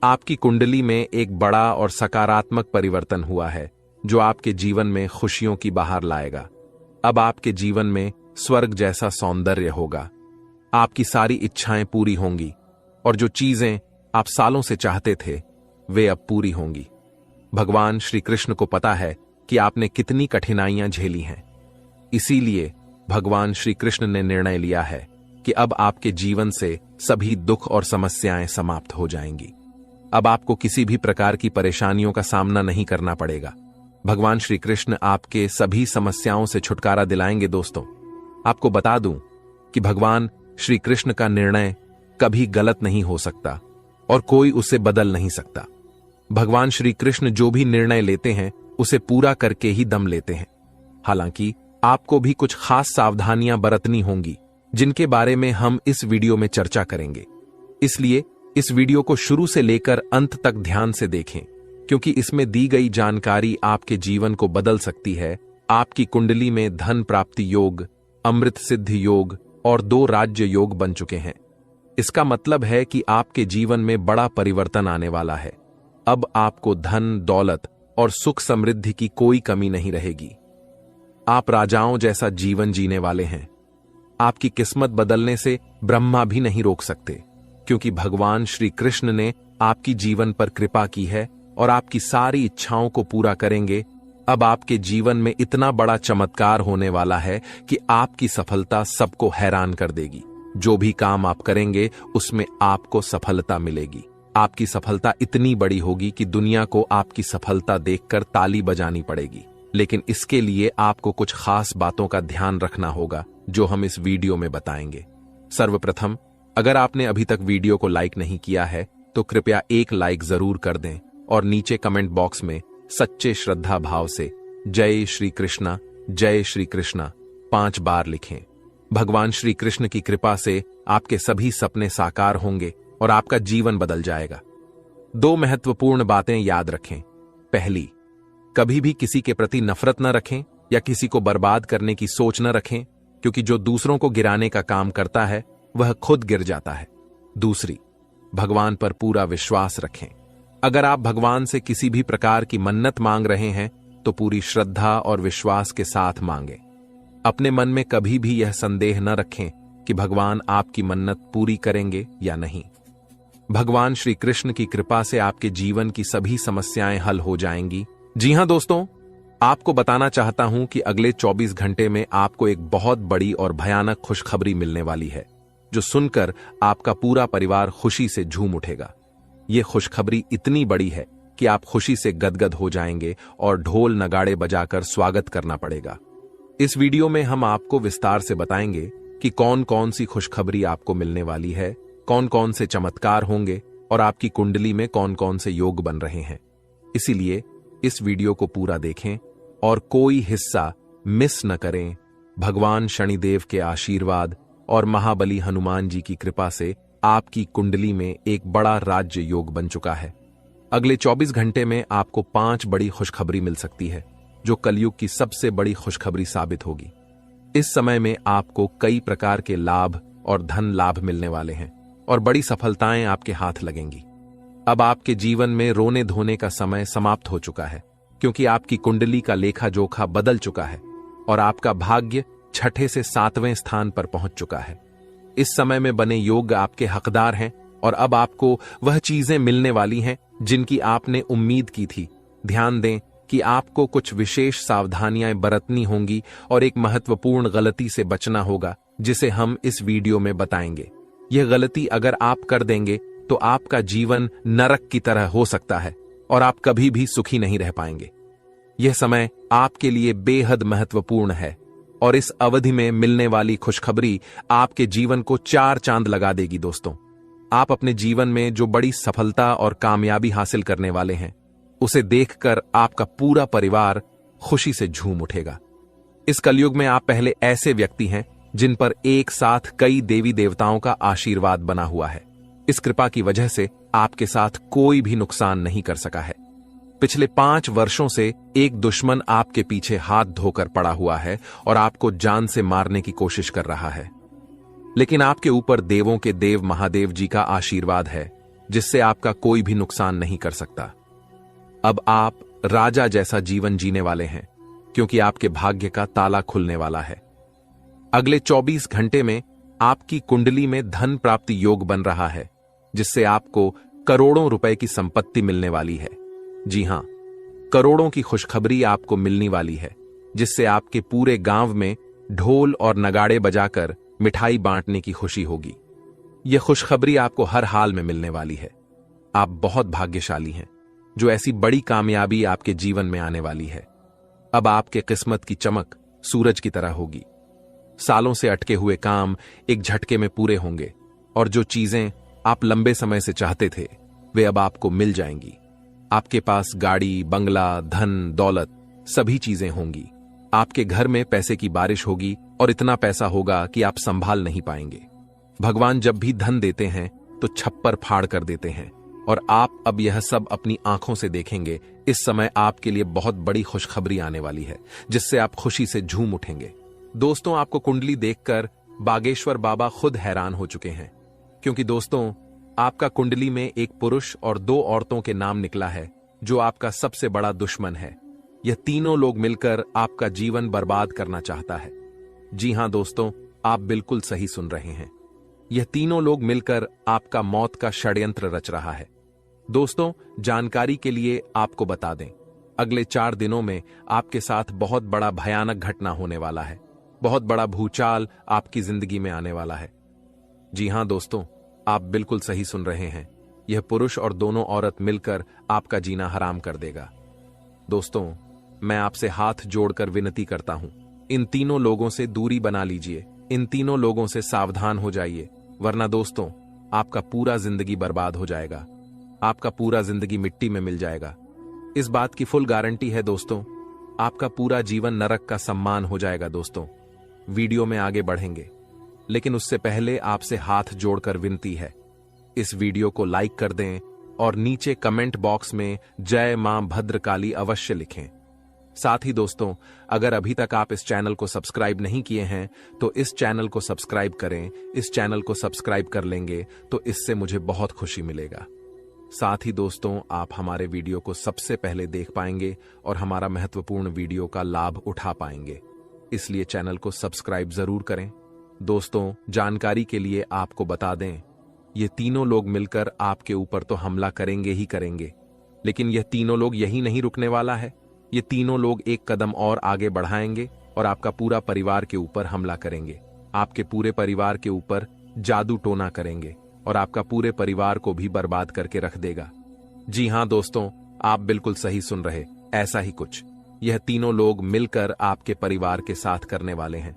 आपकी कुंडली में एक बड़ा और सकारात्मक परिवर्तन हुआ है जो आपके जीवन में खुशियों की बहार लाएगा। अब आपके जीवन में स्वर्ग जैसा सौंदर्य होगा। आपकी सारी इच्छाएं पूरी होंगी और जो चीजें आप सालों से चाहते थे वे अब पूरी होंगी। भगवान श्री कृष्ण को पता है कि आपने कितनी कठिनाइयां झेली हैं। इसीलिए भगवान श्री कृष्ण ने निर्णय लिया है कि अब आपके जीवन से सभी दुख और समस्याएं समाप्त हो जाएंगी। अब आपको किसी भी प्रकार की परेशानियों का सामना नहीं करना पड़ेगा। भगवान श्री कृष्ण आपके सभी समस्याओं से छुटकारा दिलाएंगे। दोस्तों, आपको बता दूं कि भगवान श्री कृष्ण का निर्णय कभी गलत नहीं हो सकता और कोई उसे बदल नहीं सकता। भगवान श्री कृष्ण जो भी निर्णय लेते हैं उसे पूरा करके ही दम लेते हैं। हालांकि आपको भी कुछ खास सावधानियां बरतनी होंगी जिनके बारे में हम इस वीडियो में चर्चा करेंगे। इसलिए इस वीडियो को शुरू से लेकर अंत तक ध्यान से देखें, क्योंकि इसमें दी गई जानकारी आपके जीवन को बदल सकती है। आपकी कुंडली में धन प्राप्ति योग, अमृत सिद्धि योग और 2 राज्य योग बन चुके हैं। इसका मतलब है कि आपके जीवन में बड़ा परिवर्तन आने वाला है। अब आपको धन, दौलत और सुख समृद्धि की कोई कमी नहीं रहेगी। आप राजाओं जैसा जीवन जीने वाले हैं। आपकी किस्मत बदलने से ब्रह्मा भी नहीं रोक सकते, क्योंकि भगवान श्री कृष्ण ने आपकी जीवन पर कृपा की है और आपकी सारी इच्छाओं को पूरा करेंगे। अब आपके जीवन में इतना बड़ा चमत्कार होने वाला है कि आपकी सफलता सबको हैरान कर देगी। जो भी काम आप करेंगे उसमें आपको सफलता मिलेगी। आपकी सफलता इतनी बड़ी होगी कि दुनिया को आपकी सफलता देखकर ताली बजानी पड़ेगी। लेकिन इसके लिए आपको कुछ खास बातों का ध्यान रखना होगा जो हम इस वीडियो में बताएंगे। सर्वप्रथम, अगर आपने अभी तक वीडियो को लाइक नहीं किया है तो कृपया एक लाइक जरूर कर दें और नीचे कमेंट बॉक्स में सच्चे श्रद्धा भाव से जय श्री कृष्णा 5 बार लिखें। भगवान श्री कृष्ण की कृपा से आपके सभी सपने साकार होंगे और आपका जीवन बदल जाएगा। 2 महत्वपूर्ण बातें याद रखें। पहली, कभी भी किसी के प्रति नफरत न रखें या किसी को बर्बाद करने की सोच न रखें, क्योंकि जो दूसरों को गिराने का काम करता है वह खुद गिर जाता है। दूसरी, भगवान पर पूरा विश्वास रखें। अगर आप भगवान से किसी भी प्रकार की मन्नत मांग रहे हैं तो पूरी श्रद्धा और विश्वास के साथ मांगें। अपने मन में कभी भी यह संदेह न रखें कि भगवान आपकी मन्नत पूरी करेंगे या नहीं। भगवान श्री कृष्ण की कृपा से आपके जीवन की सभी समस्याएं हल हो जाएंगी। जी हां दोस्तों, आपको बताना चाहता हूं कि अगले 24 घंटे में आपको एक बहुत बड़ी और भयानक खुशखबरी मिलने वाली है, जो सुनकर आपका पूरा परिवार खुशी से झूम उठेगा। यह खुशखबरी इतनी बड़ी है कि आप खुशी से गदगद हो जाएंगे और ढोल नगाड़े बजाकर स्वागत करना पड़ेगा। इस वीडियो में हम आपको विस्तार से बताएंगे कि कौन कौन सी खुशखबरी आपको मिलने वाली है, कौन कौन से चमत्कार होंगे और आपकी कुंडली में कौन कौन से योग बन रहे हैं। इसीलिए इस वीडियो को पूरा देखें और कोई हिस्सा मिस न करें। भगवान शनिदेव के आशीर्वाद और महाबली हनुमान जी की कृपा से आपकी कुंडली में एक बड़ा राज्य योग बन चुका है। अगले 24 घंटे में आपको 5 बड़ी खुशखबरी मिल सकती है, जो कलयुग की सबसे बड़ी खुशखबरी साबित होगी। इस समय में आपको कई प्रकार के लाभ और धन लाभ मिलने वाले हैं और बड़ी सफलताएं आपके हाथ लगेंगी। अब आपके जीवन में रोने धोने का समय समाप्त हो चुका है, क्योंकि आपकी कुंडली का लेखा जोखा बदल चुका है और आपका भाग्य 6 से 7वें स्थान पर पहुंच चुका है। इस समय में बने योग आपके हकदार हैं और अब आपको वह चीजें मिलने वाली हैं जिनकी आपने उम्मीद की थी। ध्यान दें कि आपको कुछ विशेष सावधानियां बरतनी होंगी और एक महत्वपूर्ण गलती से बचना होगा, जिसे हम इस वीडियो में बताएंगे। यह गलती अगर आप कर देंगे तो आपका जीवन नरक की तरह हो सकता है और आप कभी भी सुखी नहीं रह पाएंगे। यह समय आपके लिए बेहद महत्वपूर्ण है और इस अवधि में मिलने वाली खुशखबरी आपके जीवन को 4 चांद लगा देगी। दोस्तों, आप अपने जीवन में जो बड़ी सफलता और कामयाबी हासिल करने वाले हैं, उसे देखकर आपका पूरा परिवार खुशी से झूम उठेगा। इस कलयुग में आप पहले ऐसे व्यक्ति हैं जिन पर एक साथ कई देवी देवताओं का आशीर्वाद बना हुआ है। इस कृपा की वजह से आपके साथ कोई भी नुकसान नहीं कर सका है। पिछले 5 वर्षों से एक दुश्मन आपके पीछे हाथ धोकर पड़ा हुआ है और आपको जान से मारने की कोशिश कर रहा है, लेकिन आपके ऊपर देवों के देव महादेव जी का आशीर्वाद है, जिससे आपका कोई भी नुकसान नहीं कर सकता। अब आप राजा जैसा जीवन जीने वाले हैं, क्योंकि आपके भाग्य का ताला खुलने वाला है। अगले 24 घंटे में आपकी कुंडली में धन प्राप्ति योग बन रहा है, जिससे आपको करोड़ों रुपए की संपत्ति मिलने वाली है। जी हां, करोड़ों की खुशखबरी आपको मिलने वाली है, जिससे आपके पूरे गांव में ढोल और नगाड़े बजाकर मिठाई बांटने की खुशी होगी। यह खुशखबरी आपको हर हाल में मिलने वाली है। आप बहुत भाग्यशाली हैं, जो ऐसी बड़ी कामयाबी आपके जीवन में आने वाली है। अब आपके किस्मत की चमक सूरज की तरह होगी। सालों से अटके हुए काम एक झटके में पूरे होंगे, और जो चीजें आप लंबे समय से चाहते थे, वे अब आपको मिल जाएंगी। आपके पास गाड़ी, बंगला, धन, दौलत सभी चीजें होंगी। आपके घर में पैसे की बारिश होगी, और इतना पैसा होगा कि आप संभाल नहीं पाएंगे। भगवान जब भी धन देते हैं तो छप्पर फाड़ कर देते हैं, और आप अब यह सब अपनी आंखों से देखेंगे। इस समय आपके लिए बहुत बड़ी खुशखबरी आने वाली है, जिससे आप खुशी से झूम उठेंगे। दोस्तों, आपको कुंडली देखकर बागेश्वर बाबा खुद हैरान हो चुके हैं, क्योंकि दोस्तों, आपका कुंडली में एक पुरुष और 2 औरतों के नाम निकला है, जो आपका सबसे बड़ा दुश्मन है। यह तीनों लोग मिलकर आपका जीवन बर्बाद करना चाहता है। जी हां दोस्तों, आप बिल्कुल सही सुन रहे हैं। यह तीनों लोग मिलकर आपका मौत का षड्यंत्र रच रहा है। दोस्तों, जानकारी के लिए आपको बता दें, अगले 4 दिनों में आपके साथ बहुत बड़ा भयानक घटना होने वाला है। बहुत बड़ा भूचाल आपकी जिंदगी में आने वाला है। जी हां दोस्तों, आप बिल्कुल सही सुन रहे हैं। यह पुरुष और दोनों औरत मिलकर आपका जीना हराम कर देगा। दोस्तों, मैं आपसे हाथ जोड़कर विनती करता हूं, इन तीनों लोगों से दूरी बना लीजिए। इन तीनों लोगों से सावधान हो जाइए, वरना दोस्तों, आपका पूरा जिंदगी बर्बाद हो जाएगा। आपका पूरा जिंदगी मिट्टी में मिल जाएगा। इस बात की फुल गारंटी है दोस्तों। आपका पूरा जीवन नरक का सम्मान हो जाएगा। दोस्तों, वीडियो में आगे बढ़ेंगे, लेकिन उससे पहले आपसे हाथ जोड़कर विनती है, इस वीडियो को लाइक कर दें और नीचे कमेंट बॉक्स में जय मां भद्रकाली अवश्य लिखें। साथ ही दोस्तों, अगर अभी तक आप इस चैनल को सब्सक्राइब नहीं किए हैं तो इस चैनल को सब्सक्राइब करें। इस चैनल को सब्सक्राइब कर लेंगे तो इससे मुझे बहुत खुशी मिलेगा। साथ ही दोस्तों, आप हमारे वीडियो को सबसे पहले देख पाएंगे और हमारा महत्वपूर्ण वीडियो का लाभ उठा पाएंगे। इसलिए चैनल को सब्सक्राइब जरूर करें। दोस्तों, जानकारी के लिए आपको बता दें, ये तीनों लोग मिलकर आपके ऊपर तो हमला करेंगे ही करेंगे, लेकिन यह तीनों लोग यही नहीं रुकने वाला है। ये तीनों लोग एक कदम और आगे बढ़ाएंगे और आपका पूरा परिवार के ऊपर हमला करेंगे। आपके पूरे परिवार के ऊपर जादू टोना करेंगे और आपका पूरे परिवार को भी बर्बाद करके रख देगा। जी हां दोस्तों, आप बिल्कुल सही सुन रहे, ऐसा ही कुछ यह तीनों लोग मिलकर आपके परिवार के साथ करने वाले हैं।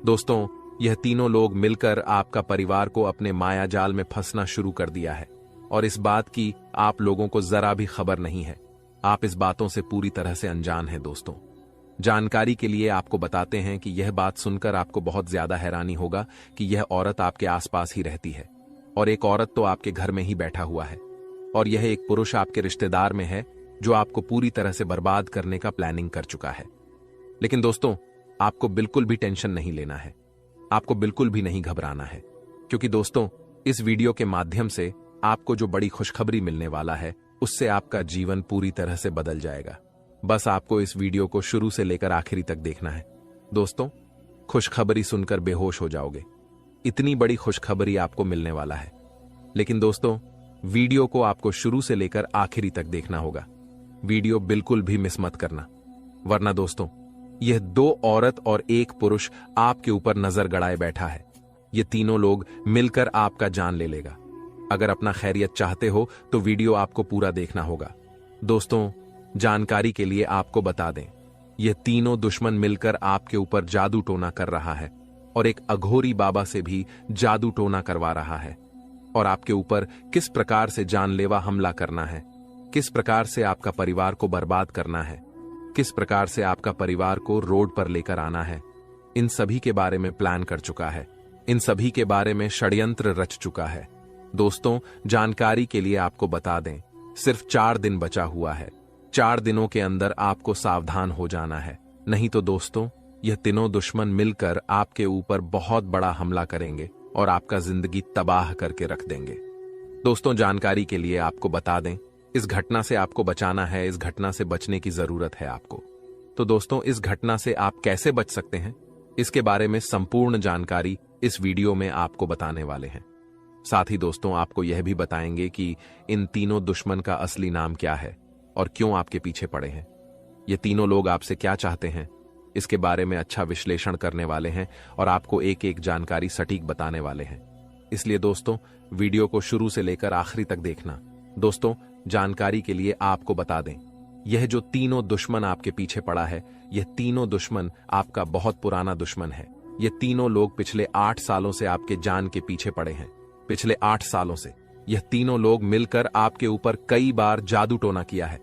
दोस्तों, यह तीनों लोग मिलकर आपका परिवार को अपने माया जाल में फंसना शुरू कर दिया है, और इस बात की आप लोगों को जरा भी खबर नहीं है। आप इस बातों से पूरी तरह से अनजान हैं। दोस्तों, जानकारी के लिए आपको बताते हैं कि यह बात सुनकर आपको बहुत ज्यादा हैरानी होगा कि यह औरत आपके आसपास ही रहती है, और एक औरत तो आपके घर में ही बैठा हुआ है, और यह एक पुरुष आपके रिश्तेदार में है, जो आपको पूरी तरह से बर्बाद करने का प्लानिंग कर चुका है। लेकिन दोस्तों, आपको बिल्कुल भी टेंशन नहीं लेना है, आपको बिल्कुल भी नहीं घबराना है, क्योंकि दोस्तों, इस वीडियो के माध्यम से आपको जो बड़ी खुशखबरी मिलने वाला है, उससे आपका जीवन पूरी तरह से बदल जाएगा। बस आपको इस वीडियो को शुरू से लेकर आखिरी तक देखना है। दोस्तों, खुशखबरी सुनकर बेहोश हो जाओगे, इतनी बड़ी खुशखबरी आपको मिलने वाला है। लेकिन दोस्तों, वीडियो को आपको शुरू से लेकर आखिरी तक देखना होगा। वीडियो बिल्कुल भी मिस मत करना, वरना दोस्तों, यह 2 औरत और 1 पुरुष आपके ऊपर नजर गड़ाए बैठा है। ये तीनों लोग मिलकर आपका जान ले लेगा। अगर अपना खैरियत चाहते हो तो वीडियो आपको पूरा देखना होगा। दोस्तों, जानकारी के लिए आपको बता दें, ये तीनों दुश्मन मिलकर आपके ऊपर जादू टोना कर रहा है, और एक अघोरी बाबा से भी जादू टोना करवा रहा है, और आपके ऊपर किस प्रकार से जानलेवा हमला करना है, किस प्रकार से आपका परिवार को बर्बाद करना है, किस प्रकार से आपका परिवार को रोड पर लेकर आना है, इन सभी के बारे में प्लान कर चुका है। इन सभी के बारे में षड्यंत्र रच चुका है। दोस्तों, जानकारी के लिए आपको बता दें, सिर्फ 4 दिन बचा हुआ है। 4 दिनों के अंदर आपको सावधान हो जाना है, नहीं तो दोस्तों, यह तीनों दुश्मन मिलकर आपके ऊपर बहुत बड़ा हमला करेंगे और आपका जिंदगी तबाह करके रख देंगे। दोस्तों, जानकारी के लिए आपको बता दें, इस घटना से आपको बचाना है, इस घटना से बचने की जरूरत है आपको। तो दोस्तों, इस घटना से आप कैसे बच सकते हैं, इसके बारे में संपूर्ण जानकारी इस वीडियो में आपको बताने वाले हैं। साथ ही दोस्तों, आपको यह भी बताएंगे कि इन तीनों दुश्मन का असली नाम क्या है और क्यों आपके पीछे पड़े हैं। ये तीनों लोग आपसे क्या चाहते हैं, इसके बारे में अच्छा विश्लेषण करने वाले हैं और आपको एक एक जानकारी सटीक बताने वाले हैं। इसलिए दोस्तों, वीडियो को शुरू से लेकर आखिरी तक देखना। दोस्तों, जानकारी के लिए आपको बता दें, यह जो तीनों दुश्मन आपके पीछे पड़ा है, यह तीनों दुश्मन आपका बहुत पुराना दुश्मन है। ये तीनों लोग पिछले 8 सालों से आपके जान के पीछे पड़े हैं। पिछले 8 सालों से यह तीनों लोग मिलकर आपके ऊपर कई बार जादू टोना किया है।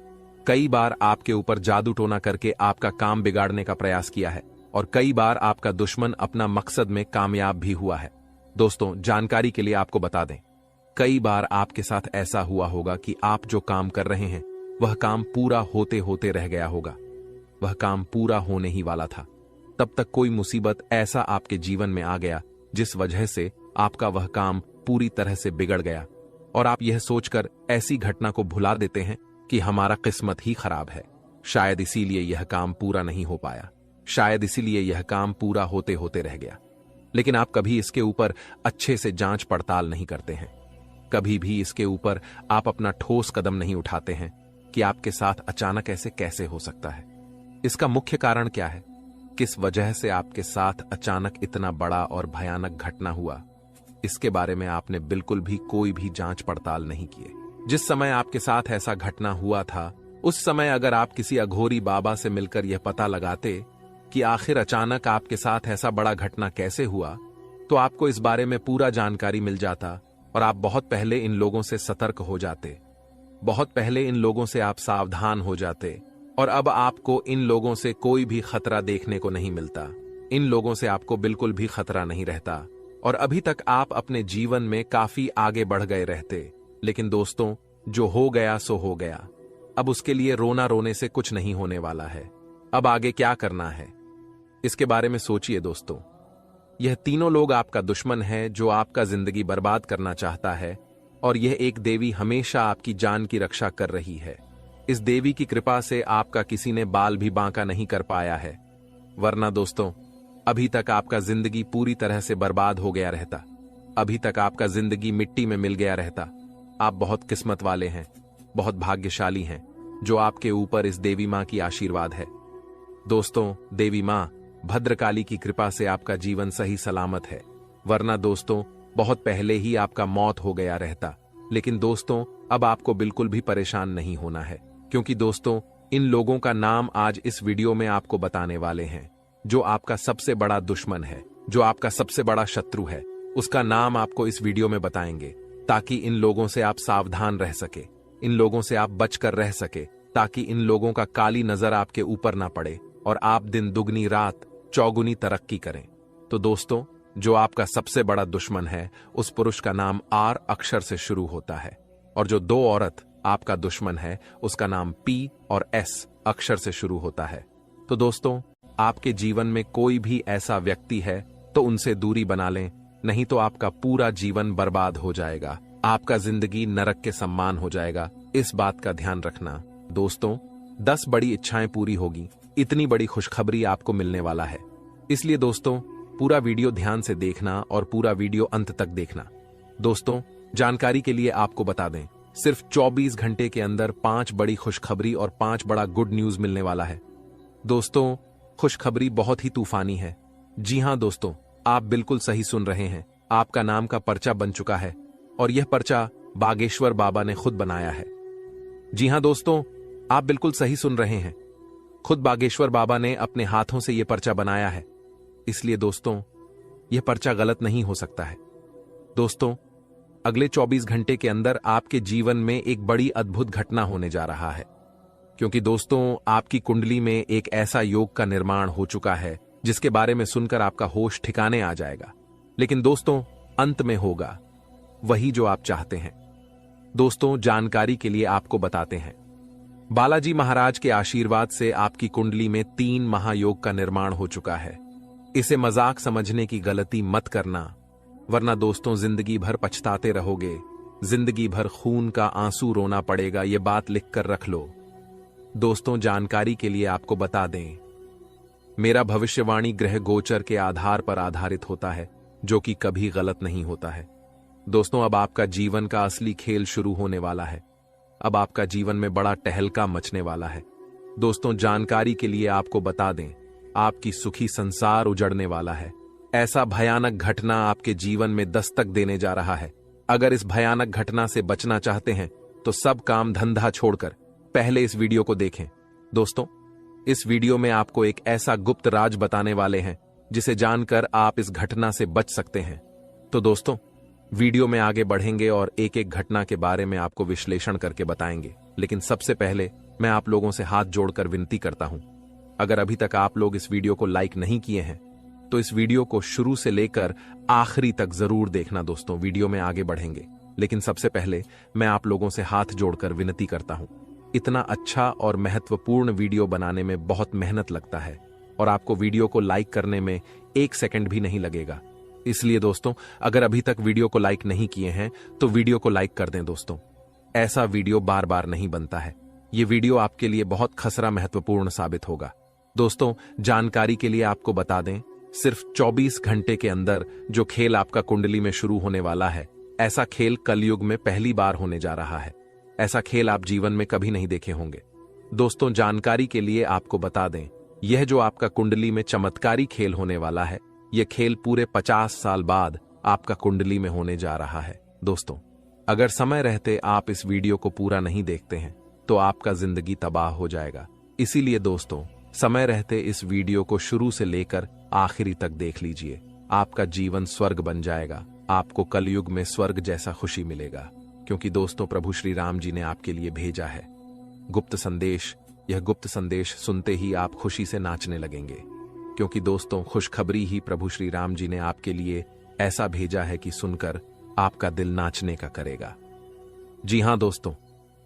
कई बार आपके ऊपर जादू टोना करके आपका काम बिगाड़ने का प्रयास किया है और कई बार आपका दुश्मन अपना मकसद में कामयाब भी हुआ है। दोस्तों, जानकारी के लिए आपको बता दें, कई बार आपके साथ ऐसा हुआ होगा कि आप जो काम कर रहे हैं वह काम पूरा होते होते रह गया होगा। वह काम पूरा होने ही वाला था, तब तक कोई मुसीबत ऐसा आपके जीवन में आ गया जिस वजह से आपका वह काम पूरी तरह से बिगड़ गया और आप यह सोचकर ऐसी घटना को भुला देते हैं कि हमारा किस्मत ही खराब है, शायद इसीलिए यह काम पूरा नहीं हो पाया, शायद इसीलिए यह काम पूरा होते होते रह गया। लेकिन आप कभी इसके ऊपर अच्छे से जांच पड़ताल नहीं करते हैं। कभी भी इसके ऊपर आप अपना ठोस कदम नहीं उठाते हैं कि आपके साथ अचानक ऐसे कैसे हो सकता है, इसका मुख्य कारण क्या है, किस वजह से आपके साथ अचानक इतना बड़ा और भयानक घटना हुआ। इसके बारे में आपने बिल्कुल भी कोई भी जांच पड़ताल नहीं किए। जिस समय आपके साथ ऐसा घटना हुआ था, उस समय अगर आप किसी अघोरी बाबा से मिलकर यह पता लगाते कि आखिर अचानक आपके साथ ऐसा बड़ा घटना कैसे हुआ, तो आपको इस बारे में पूरा जानकारी मिल जाता और आप बहुत पहले इन लोगों से सतर्क हो जाते, बहुत पहले इन लोगों से आप सावधान हो जाते और अब आपको इन लोगों से कोई भी खतरा देखने को नहीं मिलता। इन लोगों से आपको बिल्कुल भी खतरा नहीं रहता और अभी तक आप अपने जीवन में काफी आगे बढ़ गए रहते। लेकिन दोस्तों, जो हो गया सो हो गया। अब उसके लिए रोना रोने से कुछ नहीं होने वाला है। अब आगे क्या करना है, इसके बारे में सोचिए दोस्तों। यह तीनों लोग आपका दुश्मन है जो आपका जिंदगी बर्बाद करना चाहता है और यह एक देवी हमेशा आपकी जान की रक्षा कर रही है। इस देवी की कृपा से आपका किसी ने बाल भी बांका नहीं कर पाया है, वरना दोस्तों अभी तक आपका जिंदगी पूरी तरह से बर्बाद हो गया रहता। अभी तक आपका जिंदगी मिट्टी में मिल गया रहता। आप बहुत किस्मत वाले हैं, बहुत भाग्यशाली हैं जो आपके ऊपर इस देवी मां की आशीर्वाद है। दोस्तों, देवी मां भद्रकाली की कृपा से आपका जीवन सही सलामत है, वरना दोस्तों बहुत पहले ही आपका मौत हो गया रहता। लेकिन दोस्तों, अब आपको बिल्कुल भी परेशान नहीं होना है, क्योंकि दोस्तों इन लोगों का नाम आज इस वीडियो में आपको बताने वाले हैं। जो आपका सबसे बड़ा दुश्मन है, जो आपका सबसे बड़ा शत्रु है, उसका नाम आपको इस वीडियो में बताएंगे, ताकि इन लोगों से आप सावधान रह सके, इन लोगों से आप बचकर रह सके, ताकि इन लोगों का काली नजर आपके ऊपर ना पड़े और आप दिन दुगनी रात चौगुनी तरक्की करें। तो दोस्तों, जो आपका सबसे बड़ा दुश्मन है, उस पुरुष का नाम आर अक्षर से शुरू होता है और जो 2 औरत आपका दुश्मन है, उसका नाम पी और एस अक्षर से शुरू होता है। तो दोस्तों, आपके जीवन में कोई भी ऐसा व्यक्ति है तो उनसे दूरी बना लें, नहीं तो आपका पूरा जीवन बर्बाद हो जाएगा, आपका जिंदगी नरक के सम्मान हो जाएगा। इस बात का ध्यान रखना। दोस्तों, 10 बड़ी इच्छाएं पूरी होगी, इतनी बड़ी खुशखबरी आपको मिलने वाला है। इसलिए दोस्तों, पूरा वीडियो ध्यान से देखना और पूरा वीडियो अंत तक देखना। दोस्तों, जानकारी के लिए आपको बता दें, सिर्फ 24 घंटे के अंदर 5 बड़ी खुशखबरी और 5 बड़ा गुड न्यूज मिलने वाला है। दोस्तों, खुशखबरी बहुत ही तूफानी है। जी हां दोस्तों, आप बिल्कुल सही सुन रहे हैं। आपका नाम का पर्चा बन चुका है और यह पर्चा बागेश्वर बाबा ने खुद बनाया है। जी हां दोस्तों, आप बिल्कुल सही सुन रहे हैं। खुद बागेश्वर बाबा ने अपने हाथों से यह पर्चा बनाया है। इसलिए दोस्तों, यह पर्चा गलत नहीं हो सकता है। दोस्तों, अगले 24 घंटे के अंदर आपके जीवन में एक बड़ी अद्भुत घटना होने जा रहा है, क्योंकि दोस्तों आपकी कुंडली में एक ऐसा योग का निर्माण हो चुका है जिसके बारे में सुनकर आपका होश ठिकाने आ जाएगा। लेकिन दोस्तों, अंत में होगा वही जो आप चाहते हैं। दोस्तों, जानकारी के लिए आपको बताते हैं, बालाजी महाराज के आशीर्वाद से आपकी कुंडली में 3 महायोग का निर्माण हो चुका है। इसे मजाक समझने की गलती मत करना, वरना दोस्तों जिंदगी भर पछताते रहोगे। जिंदगी भर खून का आंसू रोना पड़ेगा, ये बात लिखकर रख लो। दोस्तों, जानकारी के लिए आपको बता दें, मेरा भविष्यवाणी ग्रह गोचर के आधार पर आधारित होता है, जो कि कभी गलत नहीं होता है। दोस्तों, अब आपका जीवन का असली खेल शुरू होने वाला है। अब आपका जीवन में बड़ा टहलका मचने वाला है। दोस्तों, जानकारी के लिए आपको बता दें, आपकी सुखी संसार उजड़ने वाला है। ऐसा भयानक घटना आपके जीवन में दस्तक देने जा रहा है। अगर इस भयानक घटना से बचना चाहते हैं तो सब काम धंधा छोड़कर पहले इस वीडियो को देखें। दोस्तों, इस वीडियो में आपको एक ऐसा गुप्त राज बताने वाले हैं जिसे जानकर आप इस घटना से बच सकते हैं। तो दोस्तों, वीडियो में आगे बढ़ेंगे और एक एक घटना के बारे में आपको विश्लेषण करके बताएंगे। लेकिन सबसे पहले मैं आप लोगों से हाथ जोड़कर विनती करता हूं, अगर अभी तक आप लोग इस वीडियो को लाइक नहीं किए हैं तो इस वीडियो को शुरू से लेकर आखिरी तक जरूर देखना। दोस्तों, वीडियो में आगे बढ़ेंगे, लेकिन सबसे पहले मैं आप लोगों से हाथ जोड़कर विनती करता हूं। इतना अच्छा और महत्वपूर्ण वीडियो बनाने में बहुत मेहनत लगता है और आपको वीडियो को लाइक करने में 1 सेकंड भी नहीं लगेगा। इसलिए दोस्तों, अगर अभी तक वीडियो को लाइक नहीं किए हैं तो वीडियो को लाइक कर दें। दोस्तों, ऐसा वीडियो बार बार नहीं बनता है। ये वीडियो आपके लिए बहुत खसरा महत्वपूर्ण साबित होगा। दोस्तों, जानकारी के लिए आपको बता दें, सिर्फ 24 घंटे के अंदर जो खेल आपका कुंडली में शुरू होने वाला है, ऐसा खेल कलयुग में पहली बार होने जा रहा है। ऐसा खेल आप जीवन में कभी नहीं देखे होंगे। दोस्तों, जानकारी के लिए आपको बता दें, यह जो आपका कुंडली में चमत्कारी खेल होने वाला है, यह खेल पूरे 50 साल बाद आपका कुंडली में होने जा रहा है। दोस्तों, अगर समय रहते आप इस वीडियो को पूरा नहीं देखते हैं तो आपका जिंदगी तबाह हो जाएगा। इसीलिए दोस्तों, समय रहते इस वीडियो को शुरू से लेकर आखिरी तक देख लीजिए। आपका जीवन स्वर्ग बन जाएगा। आपको कलयुग में स्वर्ग जैसा खुशी मिलेगा, क्योंकि दोस्तों, प्रभु श्री राम जी ने आपके लिए भेजा है गुप्त संदेश। यह गुप्त संदेश सुनते ही आप खुशी से नाचने लगेंगे, क्योंकि दोस्तों, खुशखबरी ही प्रभु श्री राम जी ने आपके लिए ऐसा भेजा है कि सुनकर आपका दिल नाचने का करेगा। जी हां दोस्तों,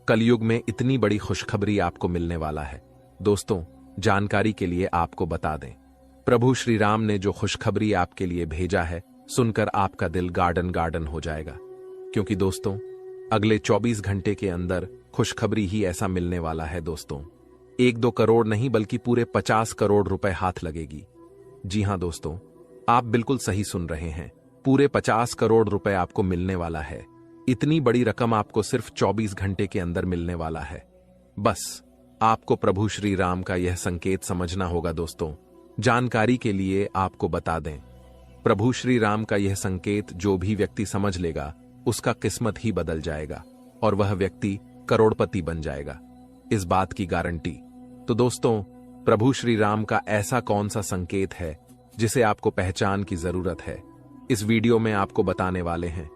कलयुग में इतनी बड़ी खुशखबरी आपको मिलने वाला है। दोस्तों, जानकारी के लिए आपको बता दें, प्रभु श्री राम ने जो खुशखबरी आपके लिए भेजा है, सुनकर आपका दिल गार्डन गार्डन हो जाएगा। क्योंकि दोस्तों, अगले 24 घंटे के अंदर खुशखबरी ही ऐसा मिलने वाला है। दोस्तों, 1-2 करोड़ नहीं बल्कि पूरे 50 करोड़ रुपए हाथ लगेगी। जी हां दोस्तों, आप बिल्कुल सही सुन रहे हैं, पूरे 50 करोड़ रुपए आपको मिलने वाला है। इतनी बड़ी रकम आपको सिर्फ 24 घंटे के अंदर मिलने वाला है। बस आपको प्रभु श्री राम का यह संकेत समझना होगा। दोस्तों, जानकारी के लिए आपको बता दें, प्रभु श्री राम का यह संकेत जो भी व्यक्ति समझ लेगा, उसका किस्मत ही बदल जाएगा और वह व्यक्ति करोड़पति बन जाएगा, इस बात की गारंटी। तो दोस्तों, प्रभु श्री राम का ऐसा कौन सा संकेत है जिसे आपको पहचान की जरूरत है, इस वीडियो में आपको बताने वाले हैं।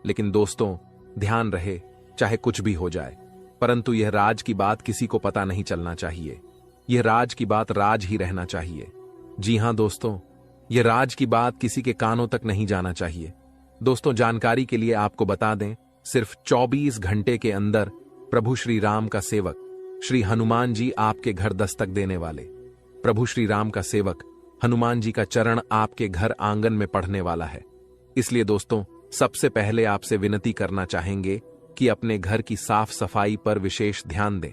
लेकिन दोस्तों, ध्यान रहे, चाहे कुछ भी हो जाए, परंतु यह राज की बात किसी को पता नहीं चलना चाहिए। यह राज की बात राज ही रहना चाहिए। जी हां दोस्तों, यह राज की बात किसी के कानों तक नहीं जाना चाहिए। दोस्तों, जानकारी के लिए आपको बता दें, सिर्फ 24 घंटे के अंदर प्रभु श्री राम का सेवक श्री हनुमान जी आपके घर दस्तक देने वाले। प्रभु श्री राम का सेवक हनुमान जी का चरण आपके घर आंगन में पढ़ने वाला है। इसलिए दोस्तों, सबसे पहले आपसे विनती करना चाहेंगे कि अपने घर की साफ सफाई पर विशेष ध्यान दें।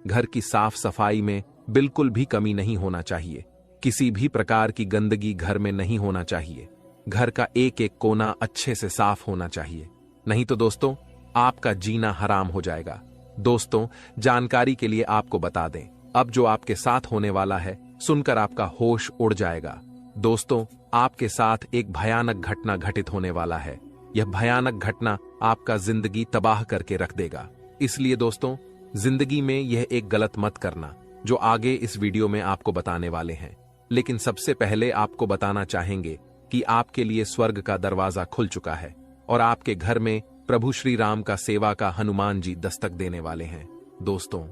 घर की साफ सफाई में बिल्कुल भी कमी नहीं होना चाहिए। किसी भी प्रकार की गंदगी घर में नहीं होना चाहिए। घर का एक एक कोना अच्छे से साफ होना चाहिए, नहीं तो दोस्तों, आपका जीना हराम हो जाएगा। दोस्तों, जानकारी के लिए आपको बता दें, अब जो आपके साथ होने वाला है, सुनकर आपका होश उड़ जाएगा। दोस्तों, आपके साथ एक भयानक घटना घटित होने वाला है। यह भयानक घटना आपका जिंदगी तबाह करके रख देगा। इसलिए दोस्तों, जिंदगी में यह एक गलत मत करना, जो आगे इस वीडियो में आपको बताने वाले हैं। लेकिन सबसे पहले आपको बताना चाहेंगे कि आपके लिए स्वर्ग का दरवाजा खुल चुका है और आपके घर में प्रभु श्री राम का सेवा का हनुमान जी दस्तक देने वाले हैं। दोस्तों,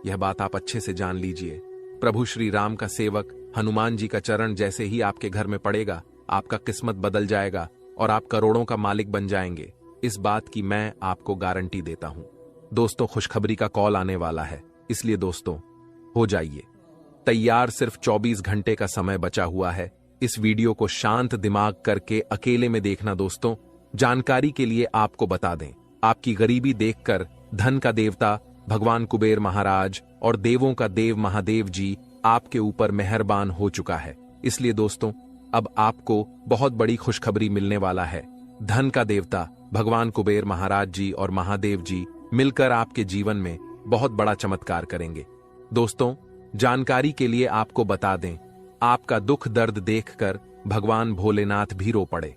यह बात आप अच्छे से जान लीजिए, प्रभु श्री राम का सेवक हनुमान जी का चरण जैसे ही आपके घर में पड़ेगा, आपका किस्मत बदल जाएगा और आप करोड़ों का मालिक बन जाएंगे। इस बात की मैं आपको गारंटी देता हूं। दोस्तों, खुशखबरी का कॉल आने वाला है, इसलिए दोस्तों, हो जाइए तैयार। सिर्फ 24 घंटे का समय बचा हुआ है। इस वीडियो को शांत दिमाग करके अकेले में देखना। दोस्तों, जानकारी के लिए आपको बता दें, आपकी गरीबी देखकर धन का देवता भगवान कुबेर महाराज और देवों का देव महादेव जी आपके ऊपर मेहरबान हो चुका है। इसलिए दोस्तों, अब आपको बहुत बड़ी खुशखबरी मिलने वाला है। धन का देवता भगवान कुबेर महाराज जी और महादेव जी मिलकर आपके जीवन में बहुत बड़ा चमत्कार करेंगे। दोस्तों, जानकारी के लिए आपको बता दें, आपका दुख दर्द देखकर भगवान भोलेनाथ भी रो पड़े।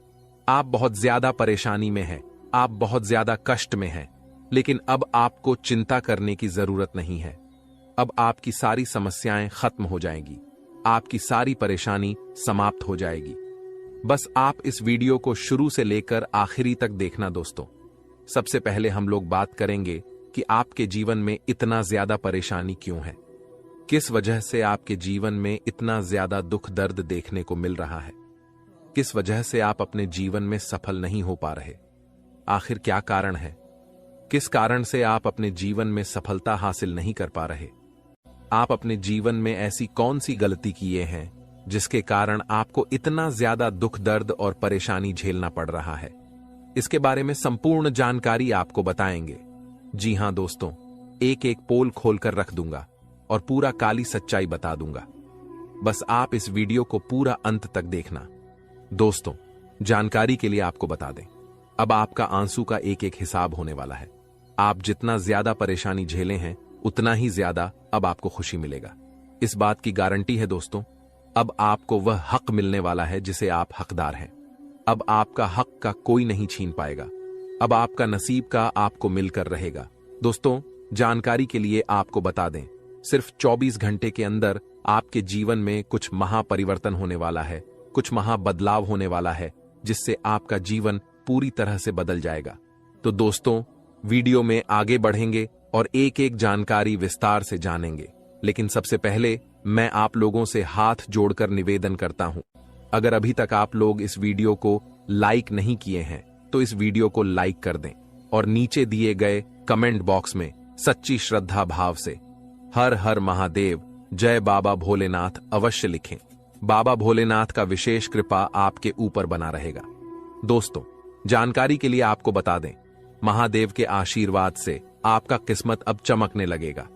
आप बहुत ज्यादा परेशानी में हैं, आप बहुत ज्यादा कष्ट में हैं, लेकिन अब आपको चिंता करने की जरूरत नहीं है। अब आपकी सारी समस्याएं खत्म हो जाएंगी, आपकी सारी परेशानी समाप्त हो जाएगी। बस आप इस वीडियो को शुरू से लेकर आखिरी तक देखना। दोस्तों, सबसे पहले हम लोग बात करेंगे कि आपके जीवन में इतना ज्यादा परेशानी क्यों है, किस वजह से आपके जीवन में इतना ज्यादा दुख दर्द देखने को मिल रहा है, किस वजह से आप अपने जीवन में सफल नहीं हो पा रहे, आखिर क्या कारण है, किस कारण से आप अपने जीवन में सफलता हासिल नहीं कर पा रहे, आप अपने जीवन में ऐसी कौन सी गलती किए हैं जिसके कारण आपको इतना ज्यादा दुख दर्द और परेशानी झेलना पड़ रहा है। इसके बारे में संपूर्ण जानकारी आपको बताएंगे। जी हां दोस्तों, एक एक पोल खोलकर रख दूंगा और पूरा काली सच्चाई बता दूंगा। बस आप इस वीडियो को पूरा अंत तक देखना। दोस्तों, जानकारी के लिए आपको बता दें, अब आपका आंसू का एक एक हिसाब होने वाला है। आप जितना ज्यादा परेशानी झेले हैं, उतना ही ज्यादा अब आपको खुशी मिलेगा। इस बात की गारंटी है दोस्तों, अब आपको वह हक मिलने वाला है जिसे आप हकदार हैं। अब आपका हक का कोई नहीं छीन पाएगा। अब आपका नसीब का आपको मिलकर रहेगा। दोस्तों, जानकारी के लिए आपको बता दें, सिर्फ 24 घंटे के अंदर आपके जीवन में कुछ महापरिवर्तन होने वाला है, कुछ महाबदलाव होने वाला है, जिससे आपका जीवन पूरी तरह से बदल जाएगा। तो दोस्तों, वीडियो में आगे बढ़ेंगे और एक एक जानकारी विस्तार से जानेंगे। लेकिन सबसे पहले मैं आप लोगों से हाथ जोड़कर निवेदन करता हूं, अगर अभी तक आप लोग इस वीडियो को लाइक नहीं किए हैं तो इस वीडियो को लाइक कर दें और नीचे दिए गए कमेंट बॉक्स में सच्ची श्रद्धा भाव से हर हर महादेव, जय बाबा भोलेनाथ अवश्य लिखें। बाबा भोलेनाथ का विशेष कृपा आपके ऊपर बना रहेगा। दोस्तों, जानकारी के लिए आपको बता दें, महादेव के आशीर्वाद से आपका किस्मत अब चमकने लगेगा।